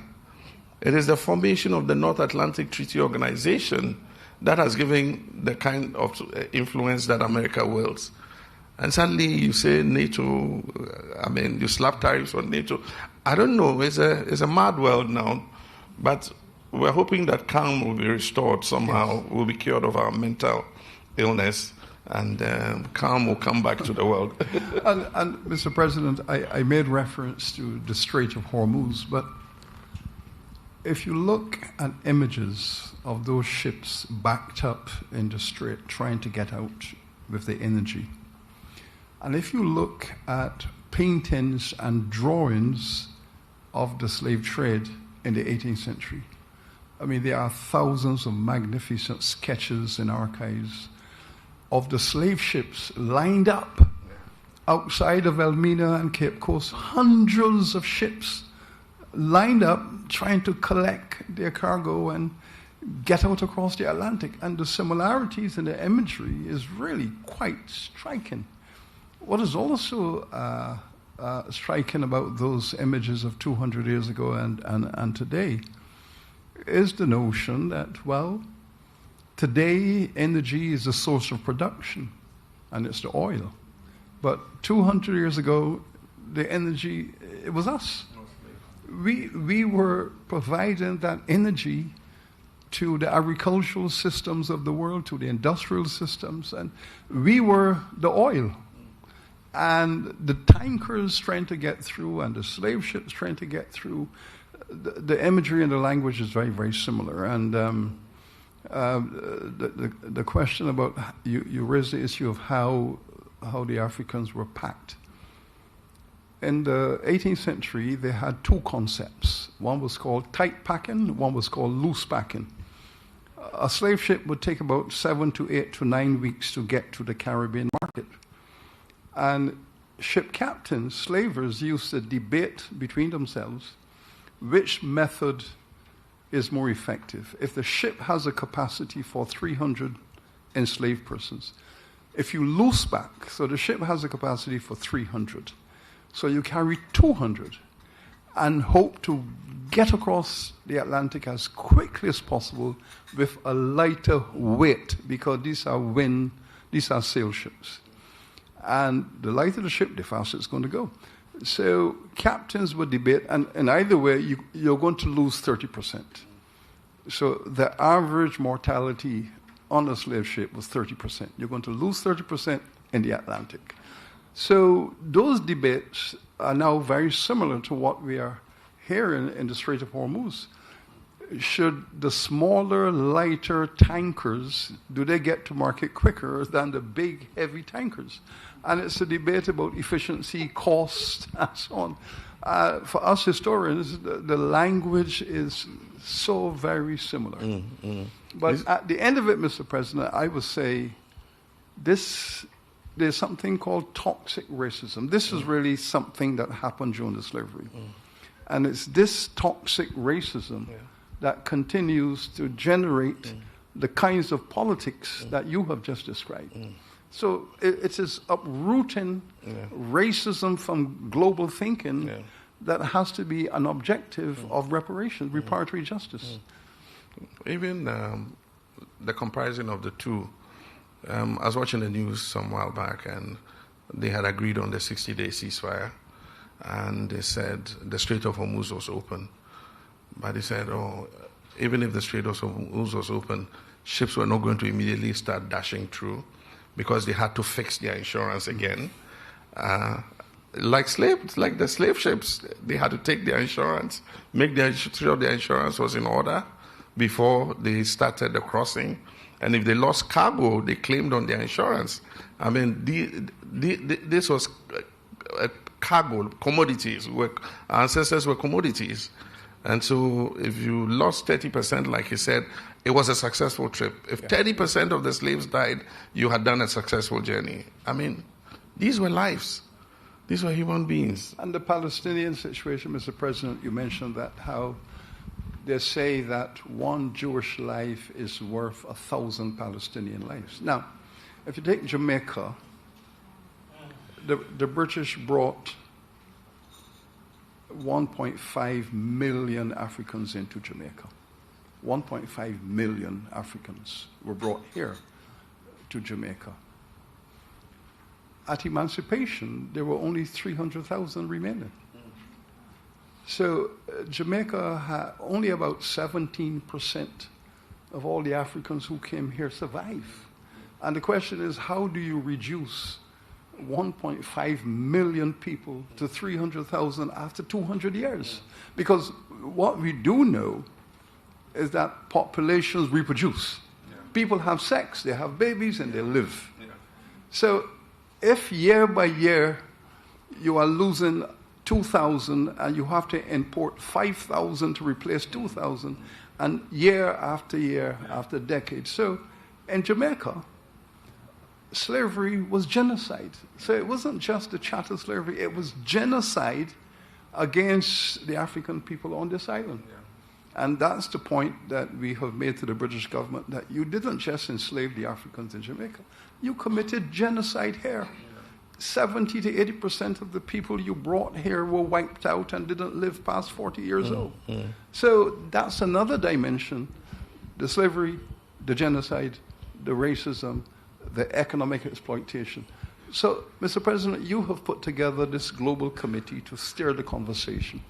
It is the formation of the North Atlantic Treaty Organization that has given the kind of influence that America wills. And suddenly you say NATO, I mean, you slap tariffs on NATO. I don't know, it's a mad world now. But we're hoping that calm will be restored somehow. We'll be cured of our mental illness, and calm will come back to the world. and Mr. President, I made reference to the Strait of Hormuz, but if you look at images of those ships backed up in the strait trying to get out with the energy, and if you look at paintings and drawings of the slave trade in the 18th century, I mean, there are thousands of magnificent sketches in archives of the slave ships lined up outside of Elmina and Cape Coast, hundreds of ships lined up trying to collect their cargo and get out across the Atlantic. And the similarities in the imagery is really quite striking. What is also striking about those images of 200 years ago and today is the notion that, well, today energy is a source of production, and it's the oil. But 200 years ago, the energy, it was us. We were providing that energy to the agricultural systems of the world, to the industrial systems, and we were the oil. And the tankers trying to get through and the slave ships trying to get through, the imagery and the language is very, very similar. And the question about, you raised the issue of how the Africans were packed. In the 18th century, they had two concepts. One was called tight packing, one was called loose packing. A slave ship would take about 7 to 8 to 9 weeks to get to the Caribbean market. And ship captains, slavers, used to debate between themselves which method is more effective. If the ship has a capacity for 300 enslaved persons, if you loose back, so the ship has a capacity for 300, so you carry 200 and hope to get across the Atlantic as quickly as possible with a lighter weight, because these are sail ships. And the lighter the ship, the faster it's going to go. So captains would debate, and either way, you're going to lose 30%. So the average mortality on a slave ship was 30%. You're going to lose 30% in the Atlantic. So those debates are now very similar to what we are hearing in the Strait of Hormuz. Should the smaller, lighter tankers, do they get to market quicker than the big, heavy tankers? And it's a debate about efficiency, cost, and so on. For us historians, the language is so very similar. But at the end of it, Mr. President, I would say there's something called toxic racism. This is really something that happened during the slavery. And it's this toxic racism that continues to generate the kinds of politics that you have just described. So it is uprooting racism from global thinking that has to be an objective of reparation, reparatory justice. Even the comparison of the two, I was watching the news some while back, and they had agreed on the 60-day ceasefire, and they said the Strait of Hormuz was open. But they said, even if the Strait of Hormuz was open, ships were not going to immediately start dashing through because they had to fix their insurance again. Like the slave ships, they had to take their insurance, make sure their insurance was in order before they started the crossing. And if they lost cargo, they claimed on their insurance. I mean, this was cargo, commodities. Our ancestors were commodities. And so if you lost 30%, like he said, it was a successful trip. If 30% of the slaves died, you had done a successful journey. I mean, these were lives. These were human beings. And the Palestinian situation, Mr. President, you mentioned that how they say that one Jewish life is worth 1,000 Palestinian lives. Now, if you take Jamaica, the British brought 1.5 million Africans into Jamaica. 1.5 million Africans were brought here to Jamaica. At emancipation, there were only 300,000 remaining. So Jamaica had only about 17% of all the Africans who came here survive. And the question is, how do you reduce 1.5 million people to 300,000 after 200 years? Because what we do know is that populations reproduce. Yeah. People have sex, they have babies, and they live. Yeah. So if year by year you are losing 2,000 and you have to import 5,000 to replace 2,000, and year after year after decades. So in Jamaica, slavery was genocide. So it wasn't just the chattel slavery, it was genocide against the African people on this island. Yeah. And that's the point that we have made to the British government, that you didn't just enslave the Africans in Jamaica, you committed genocide here. 70 to 80% of the people you brought here were wiped out and didn't live past 40 years old. So that's another dimension, the slavery, the genocide, the racism, the economic exploitation. So, Mr. President, you have put together this global committee to steer the conversation.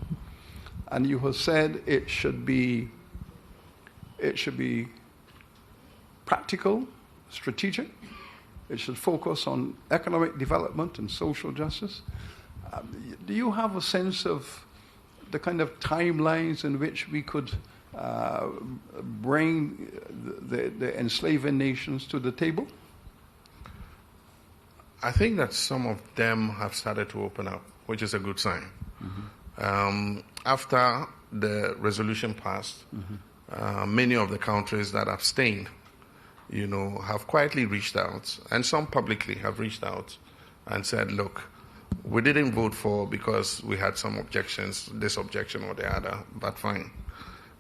And you have said it should be practical, strategic. It should focus on economic development and social justice. Do you have a sense of the kind of timelines in which we could bring the enslaving nations to the table? I think that some of them have started to open up, which is a good sign. Mm-hmm. After the resolution passed, many of the countries that abstained, have quietly reached out, and some publicly have reached out and said, look, we didn't vote for because we had some objections, this objection or the other, but fine.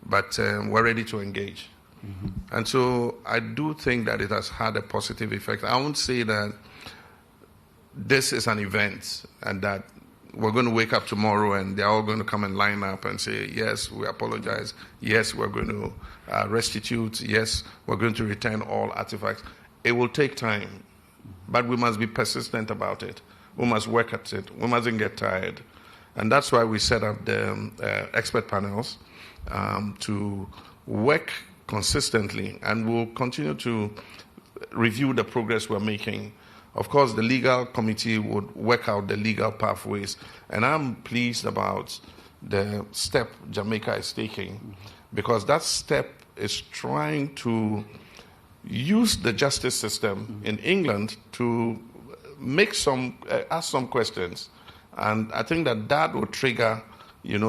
But we're ready to engage. Mm-hmm. And so I do think that it has had a positive effect. I won't say that this is an event and that we're going to wake up tomorrow and they're all going to come and line up and say, yes, we apologize. Yes, we're going to restitute. Yes, we're going to return all artifacts. It will take time, but we must be persistent about it. We must work at it. We mustn't get tired. And that's why we set up the expert panels to work consistently, and we'll continue to review the progress we're making. Of course, the legal committee would work out the legal pathways, and I'm pleased about the step Jamaica is taking, because that step is trying to use the justice system in England to make ask some questions, and I think that will trigger,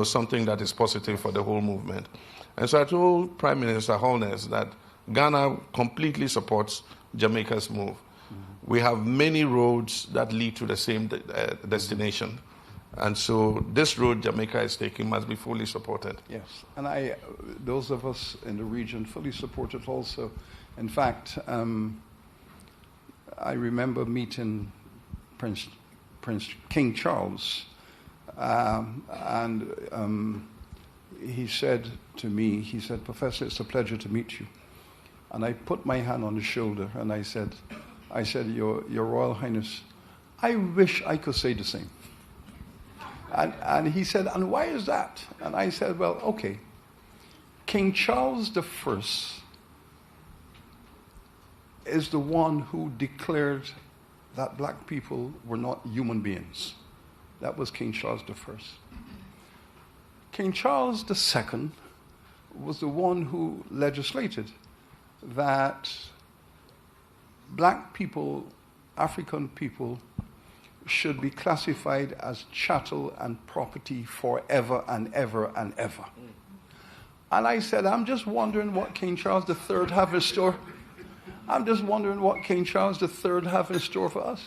something that is positive for the whole movement. And so I told Prime Minister Holness that Ghana completely supports Jamaica's move. We have many roads that lead to the same destination. And so this road Jamaica is taking must be fully supported. Yes, and those of us in the region fully support it also. In fact, I remember meeting Prince King Charles, and he said to me, Professor, it's a pleasure to meet you. And I put my hand on his shoulder and I said, Your Royal Highness, I wish I could say the same. And he said, and why is that? And I said, well, okay. King Charles I is the one who declared that black people were not human beings. That was King Charles I. King Charles II was the one who legislated that black people, African people, should be classified as chattel and property forever and ever and ever. And I said, I'm just wondering what King Charles III have in store. I'm just wondering what King Charles III have in store for us.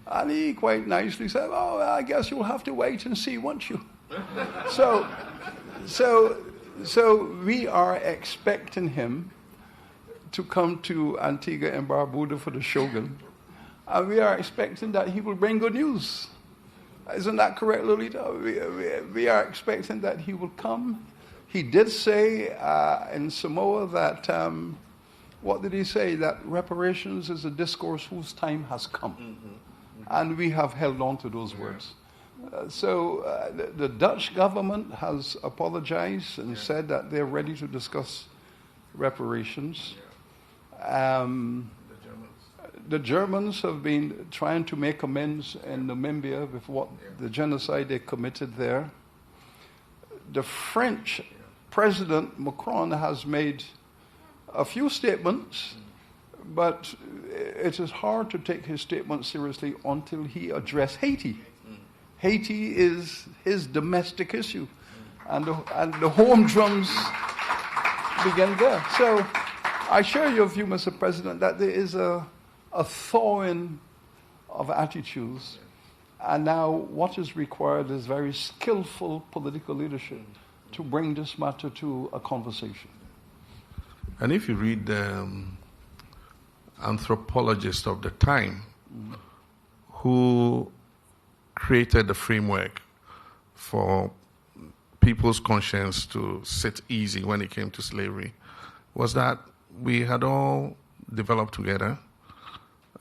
And he quite nicely said, oh, I guess you'll have to wait and see, won't you? So we are expecting him to come to Antigua and Barbuda for the Shogun. And we are expecting that he will bring good news. Isn't that correct, Lolita? We are expecting that he will come. He did say in Samoa that, what did he say? That reparations is a discourse whose time has come. Mm-hmm. And we have held on to those words. So the Dutch government has apologized and said that they're ready to discuss reparations. The Germans have been trying to make amends in Namibia with what the genocide they committed there. The French President Macron has made a few statements, but it is hard to take his statement seriously until he addressed Haiti. Haiti is his domestic issue, and the home drums begin there. So I share your view, Mr. President, that there is a thawing of attitudes, and now what is required is very skillful political leadership to bring this matter to a conversation. And if you read the anthropologists of the time who created the framework for people's conscience to sit easy when it came to slavery, was that we had all developed together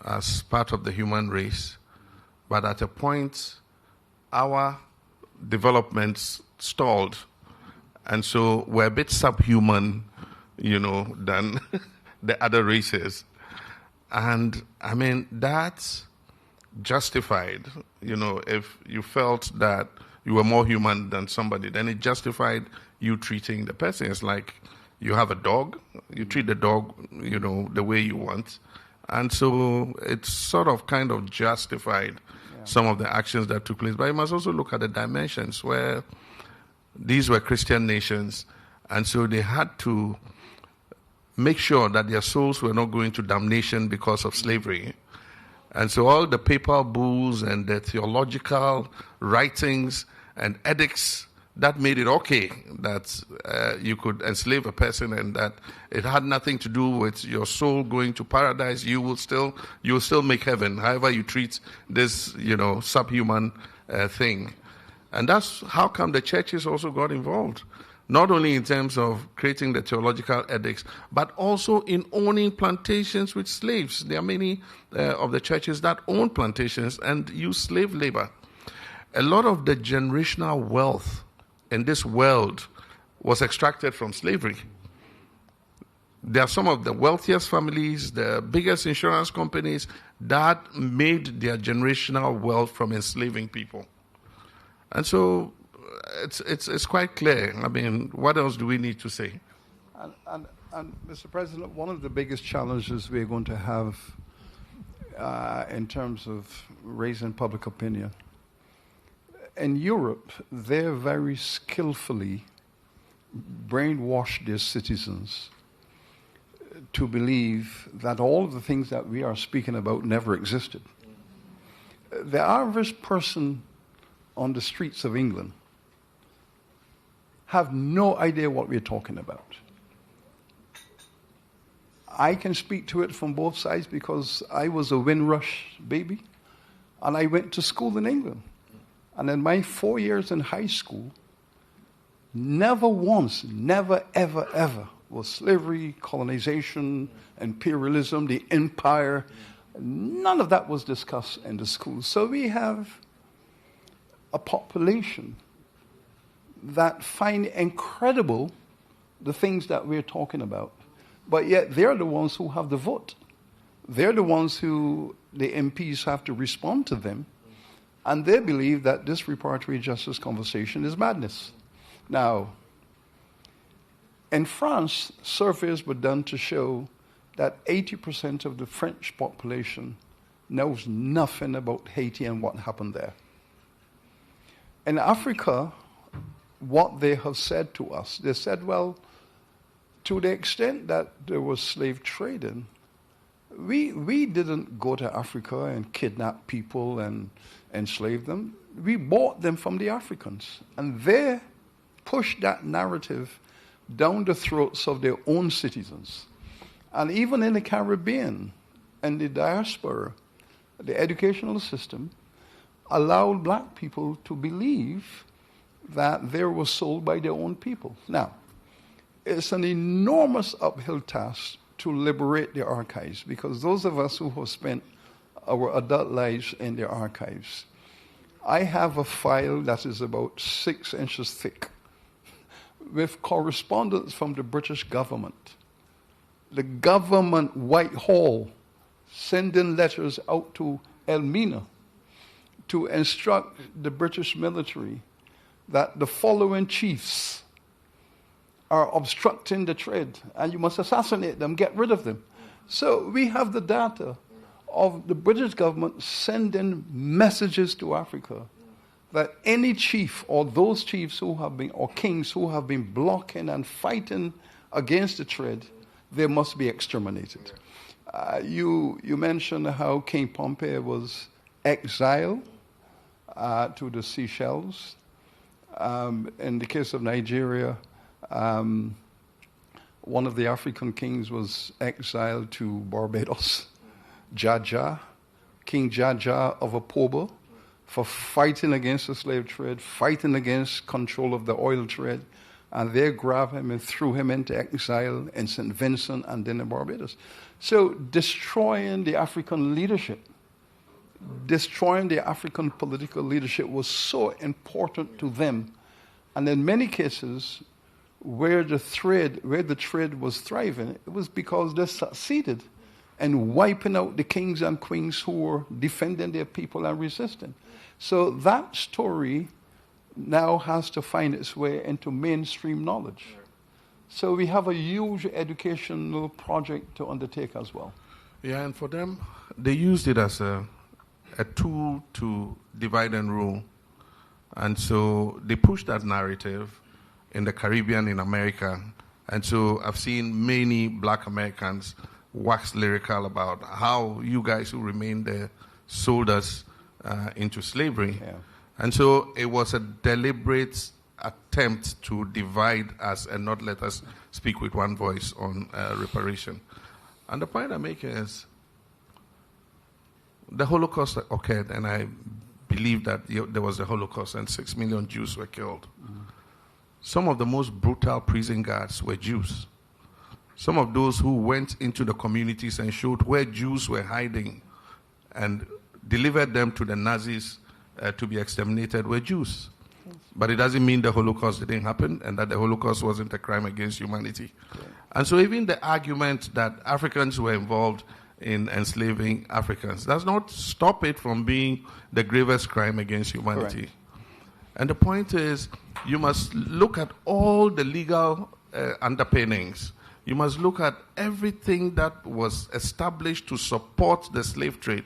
as part of the human race, but at a point our developments stalled, and so we're a bit subhuman, than the other races. And I mean, that's justified, if you felt that you were more human than somebody, then it justified you treating the person. It's like you have a dog, you treat the dog, the way you want. And so it's sort of kind of justified some of the actions that took place. But you must also look at the dimensions where these were Christian nations, and so they had to make sure that their souls were not going to damnation because of slavery. And so all the papal bulls and the theological writings and edicts that made it okay that you could enslave a person, and that it had nothing to do with your soul going to paradise. You will still make heaven, however you treat this, subhuman thing. And that's how come the churches also got involved. Not only in terms of creating the theological edicts, but also in owning plantations with slaves. There are many of the churches that own plantations and use slave labor. A lot of the generational wealth in this world was extracted from slavery. There are some of the wealthiest families, the biggest insurance companies that made their generational wealth from enslaving people. And so it's quite clear. I mean, what else do we need to say? And Mr. President, one of the biggest challenges we're going to have in terms of raising public opinion, in Europe, they're very skillfully brainwashed their citizens to believe that all of the things that we are speaking about never existed. The average person on the streets of England have no idea what we're talking about. I can speak to it from both sides because I was a Windrush baby, and I went to school in England. And in my 4 years in high school, never once, never, ever, ever was slavery, colonization, imperialism, the empire, none of that was discussed in the schools. So we have a population that find incredible the things that we're talking about, but yet they're the ones who have the vote. They're the ones who the MPs have to respond to them, and they believe that this reparatory justice conversation is madness. Now, in France, surveys were done to show that 80% of the French population knows nothing about Haiti and what happened there. In Africa, what they have said to us, they said, well, to the extent that there was slave trading, we didn't go to Africa and kidnap people and enslave them. We bought them from the Africans. And they pushed that narrative down the throats of their own citizens. And even in the Caribbean and the diaspora, the educational system allowed black people to believe that they were sold by their own people. Now, it's an enormous uphill task to liberate the archives, because those of us who have spent our adult lives in the archives, I have a file that is about 6 inches thick with correspondence from the British government. The government, Whitehall, sending letters out to Elmina to instruct the British military that the following chiefs are obstructing the trade, and you must assassinate them, get rid of them. So we have the data of the British government sending messages to Africa that any chief or those chiefs who have been, or kings who have been blocking and fighting against the trade, they must be exterminated. You mentioned how King Pompey was exiled to the Seychelles. In the case of Nigeria, one of the African kings was exiled to Barbados, Jaja, King Jaja of Apobo, for fighting against the slave trade, fighting against control of the oil trade, and they grabbed him and threw him into exile in St. Vincent and then in Barbados. So destroying the African leadership, destroying the African political leadership was so important to them. And in many cases, where the trade was thriving, it was because they succeeded in wiping out the kings and queens who were defending their people and resisting. So that story now has to find its way into mainstream knowledge. So we have a huge educational project to undertake as well. Yeah, and for them, they used it as a tool to divide and rule. And so they pushed that narrative in the Caribbean, in America. And so I've seen many black Americans wax lyrical about how you guys who remained there sold us into slavery. Yeah. And so it was a deliberate attempt to divide us and not let us speak with one voice on reparation. And the point I'm making is the Holocaust occurred, and I believe that there was a Holocaust and 6 million Jews were killed. Mm-hmm. Some of the most brutal prison guards were Jews. Some of those who went into the communities and showed where Jews were hiding and delivered them to the Nazis to be exterminated were Jews. But it doesn't mean the Holocaust didn't happen and that the Holocaust wasn't a crime against humanity. Yeah. And so even the argument that Africans were involved in enslaving Africans does not stop it from being the gravest crime against humanity. Correct. And the point is, you must look at all the legal underpinnings. You must look at everything that was established to support the slave trade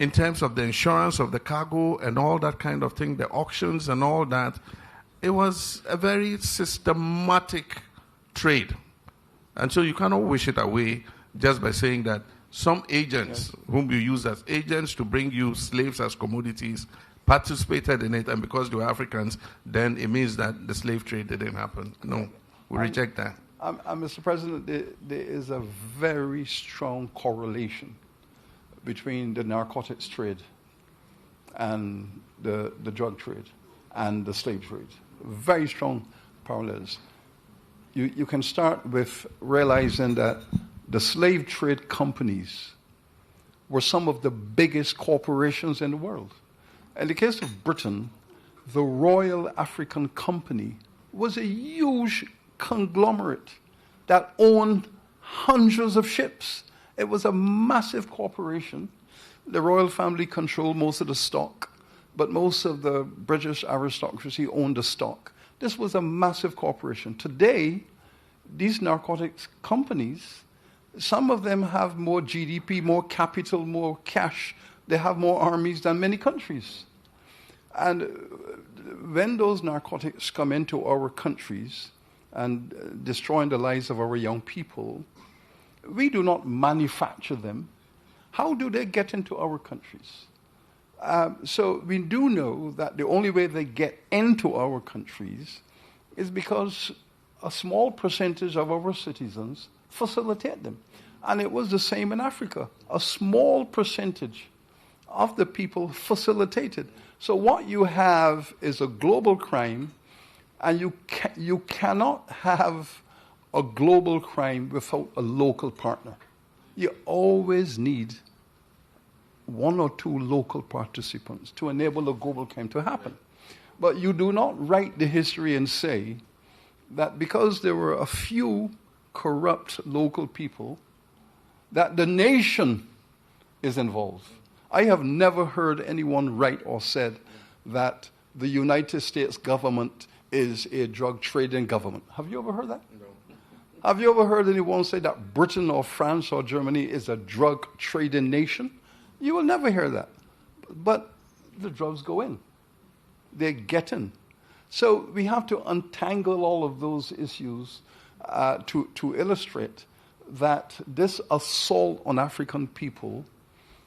in terms of the insurance of the cargo and all that kind of thing, the auctions and all that. It was a very systematic trade. And so you cannot wish it away just by saying that some agents, whom you use as agents to bring you slaves as commodities, participated in it, and because they were Africans, then it means that the slave trade didn't happen. No, we reject that. Mr. President, there is a very strong correlation between the narcotics trade and the drug trade and the slave trade. Very strong parallels. You can start with realizing that the slave trade companies were some of the biggest corporations in the world. In the case of Britain, the Royal African Company was a huge conglomerate that owned hundreds of ships. It was a massive corporation. The royal family controlled most of the stock, but most of the British aristocracy owned the stock. This was a massive corporation. Today, these narcotics companies Some of them have more GDP, more capital, more cash. They have more armies than many countries. And when those narcotics come into our countries and destroying the lives of our young people, we do not manufacture them. How do they get into our countries? So we do know that the only way they get into our countries is because a small percentage of our citizens facilitate them. And it was the same in Africa. A small percentage of the people facilitated. So what you have is a global crime, and you cannot have a global crime without a local partner. You always need one or two local participants to enable a global crime to happen. But you do not write the history and say that because there were a few corrupt local people, that the nation is involved. I have never heard anyone write or said that the United States government is a drug trading government. Have you ever heard that? No. Have you ever heard anyone say that Britain or France or Germany is a drug trading nation? You will never hear that. But the drugs go in. They get in. So we have to untangle all of those issues to illustrate that this assault on African people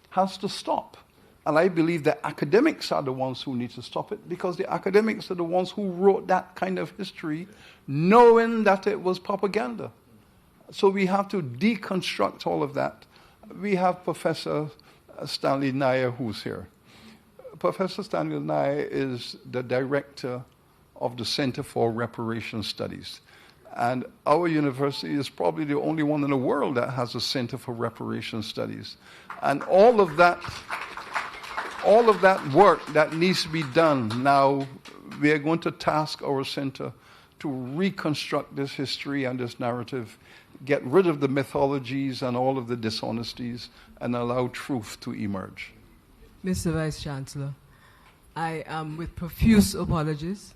has to stop. And I believe the academics are the ones who need to stop it, because the academics are the ones who wrote that kind of history knowing that it was propaganda. So we have to deconstruct all of that. We have Professor Stanley Nair who's here. Professor Stanley Nair is the director of the Center for Reparation Studies. And our university is probably the only one in the world that has a Center for Reparation Studies. And all of that work that needs to be done now, we are going to task our center to reconstruct this history and this narrative, get rid of the mythologies and all of the dishonesties, and allow truth to emerge. Mr. Vice Chancellor, I am, with profuse apologies,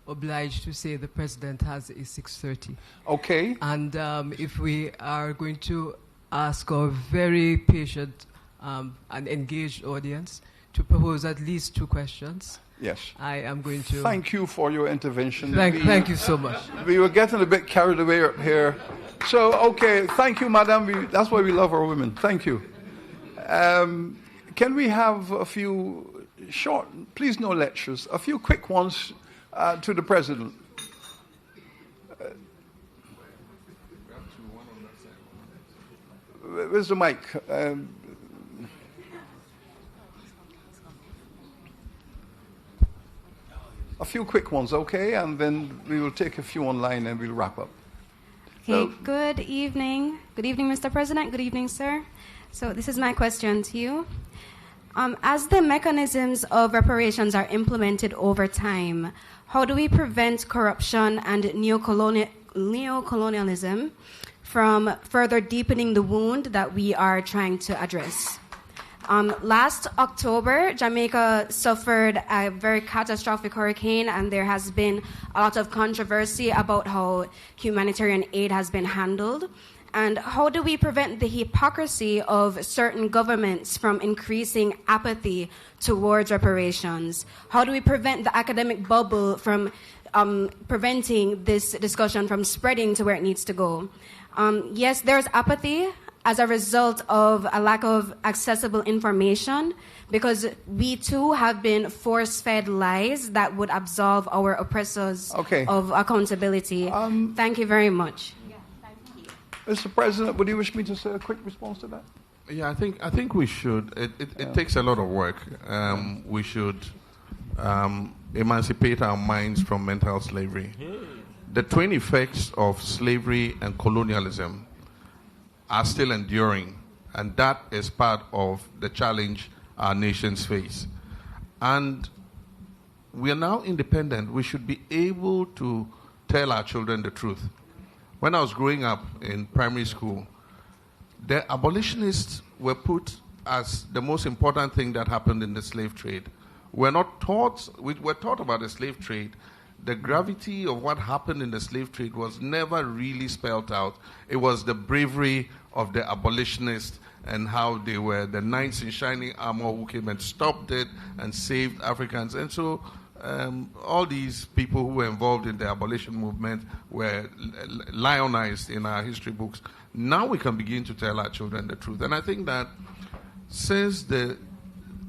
obliged to say the President has a 6:30. Okay. And if we are going to ask our very patient and engaged audience to propose at least 2 questions. Yes. I am going to... Thank you for your intervention. Thank you so much. We were getting a bit carried away up here. So, okay, thank you, madam. That's why we love our women. Thank you. Can we have a few short, please no lectures, a few quick ones to the President? Where's the mic? A few quick ones, okay? And then we will take a few online and we'll wrap up. Okay, good evening. Good evening, Mr. President. Good evening, sir. So this is my question to you. As the mechanisms of reparations are implemented over time, how do we prevent corruption and neocolonialism from further deepening the wound that we are trying to address? Last October, Jamaica suffered a very catastrophic hurricane, and there has been a lot of controversy about how humanitarian aid has been handled. And how do we prevent the hypocrisy of certain governments from increasing apathy towards reparations? How do we prevent the academic bubble from preventing this discussion from spreading to where it needs to go? Yes, there's apathy as a result of a lack of accessible information, because we too have been force-fed lies that would absolve our oppressors of accountability. Thank you very much. Mr. President, would you wish me to say a quick response to that? Yeah, I think we should. It takes a lot of work. We should emancipate our minds from mental slavery. The twin effects of slavery and colonialism are still enduring, and that is part of the challenge our nations face. And we are now independent. We should be able to tell our children the truth. When I was growing up in primary school, the abolitionists were put as the most important thing that happened in the slave trade. We were taught about the slave trade. The gravity of what happened in the slave trade was never really spelled out. It was the bravery of the abolitionists and how they were the knights in shining armor who came and stopped it and saved Africans. And so all these people who were involved in the abolition movement were lionized in our history books. Now we can begin to tell our children the truth. And I think that since the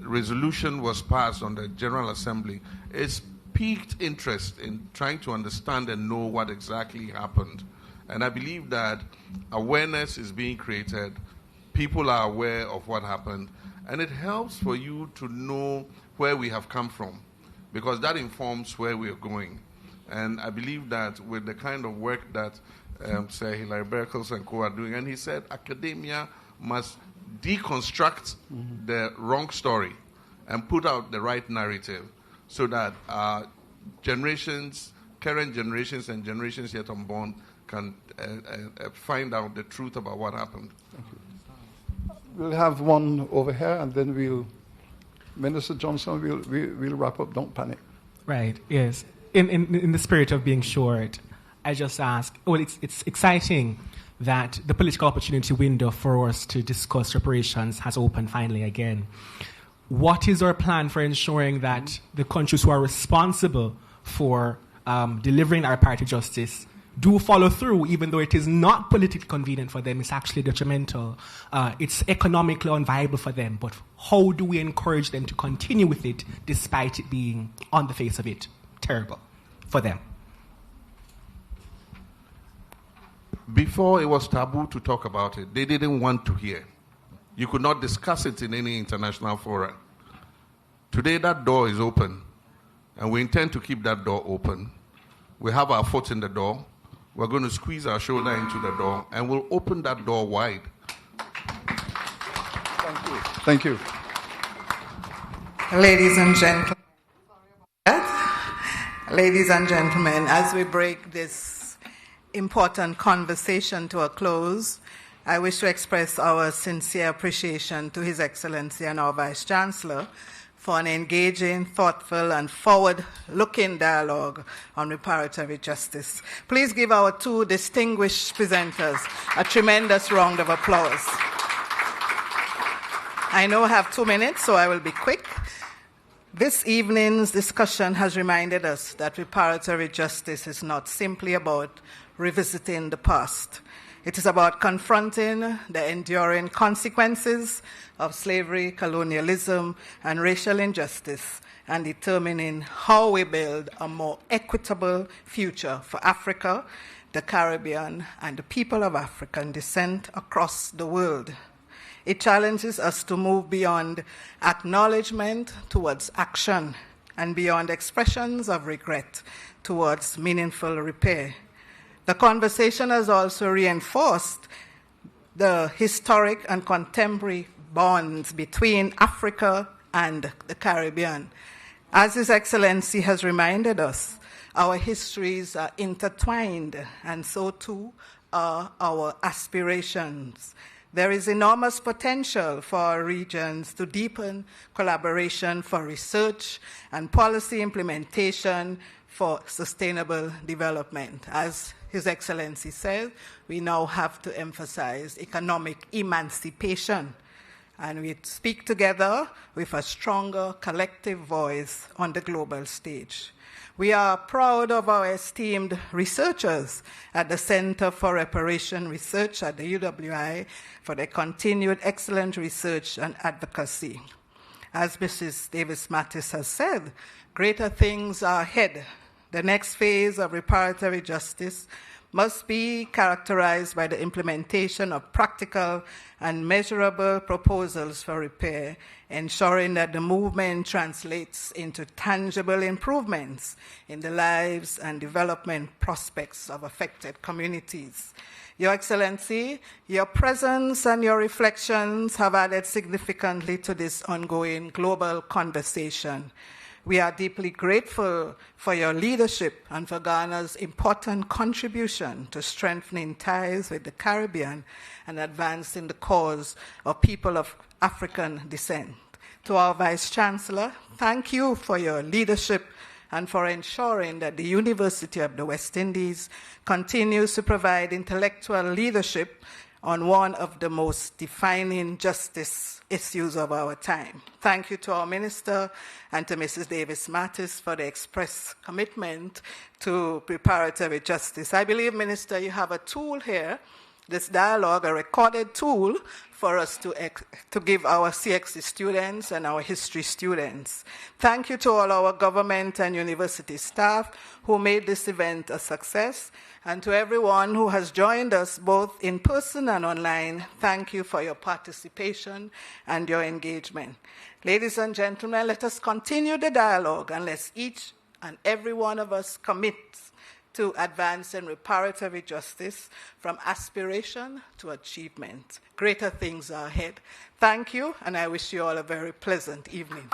resolution was passed on the General Assembly, it's piqued interest in trying to understand and know what exactly happened. And I believe that awareness is being created. People are aware of what happened. And it helps for you to know where we have come from, because that informs where we are going. And I believe that with the kind of work that Sir Hilary Berkels and co are doing, and he said academia must deconstruct the wrong story and put out the right narrative so that generations, current generations and generations yet unborn can find out the truth about what happened. Thank you. We'll have one over here, and then Minister Johnson, we'll wrap up. Don't panic. Right, yes. In the spirit of being short, I just ask, well, it's exciting that the political opportunity window for us to discuss reparations has opened finally again. What is our plan for ensuring that the countries who are responsible for delivering our reparatory justice do follow through, even though it is not politically convenient for them, it's actually detrimental, it's economically unviable for them, but how do we encourage them to continue with it despite it being, on the face of it, terrible for them? Before, it was taboo to talk about it. They didn't want to hear. You could not discuss it in any international forum. Today, that door is open, and we intend to keep that door open. We have our foot in the door. We're going to squeeze our shoulder into the door, and we'll open that door wide. Thank you. Ladies and gentlemen, as we break this important conversation to a close, I wish to express our sincere appreciation to His Excellency and our Vice Chancellor for an engaging, thoughtful, and forward-looking dialogue on reparatory justice. Please give our two distinguished presenters a tremendous round of applause. I know I have 2 minutes, so I will be quick. This evening's discussion has reminded us that reparatory justice is not simply about revisiting the past. It is about confronting the enduring consequences of slavery, colonialism, and racial injustice, and determining how we build a more equitable future for Africa, the Caribbean, and the people of African descent across the world. It challenges us to move beyond acknowledgement towards action and beyond expressions of regret towards meaningful repair. The conversation has also reinforced the historic and contemporary bonds between Africa and the Caribbean. As His Excellency has reminded us, our histories are intertwined, and so too are our aspirations. There is enormous potential for our regions to deepen collaboration for research and policy implementation for sustainable development. As His Excellency said, we now have to emphasize economic emancipation, and we speak together with a stronger collective voice on the global stage. We are proud of our esteemed researchers at the Center for Reparation Research at the UWI for their continued excellent research and advocacy. As Mrs. Davis-Mattis has said, greater things are ahead. The next phase of reparatory justice must be characterized by the implementation of practical and measurable proposals for repair, ensuring that the movement translates into tangible improvements in the lives and development prospects of affected communities. Your Excellency, your presence and your reflections have added significantly to this ongoing global conversation. We are deeply grateful for your leadership and for Ghana's important contribution to strengthening ties with the Caribbean and advancing the cause of people of African descent. To our Vice Chancellor, thank you for your leadership and for ensuring that the University of the West Indies continues to provide intellectual leadership on one of the most defining justice issues of our time. Thank you to our Minister and to Mrs. Davis-Mattis for the express commitment to preparatory justice. I believe, Minister, you have a tool here, this dialogue, a recorded tool for us to give our CXC students and our history students. Thank you to all our government and university staff who made this event a success. And to everyone who has joined us both in person and online, thank you for your participation and your engagement. Ladies and gentlemen, let us continue the dialogue and let's each and every one of us commit to advancing reparatory justice from aspiration to achievement. Greater things are ahead. Thank you, and I wish you all a very pleasant evening.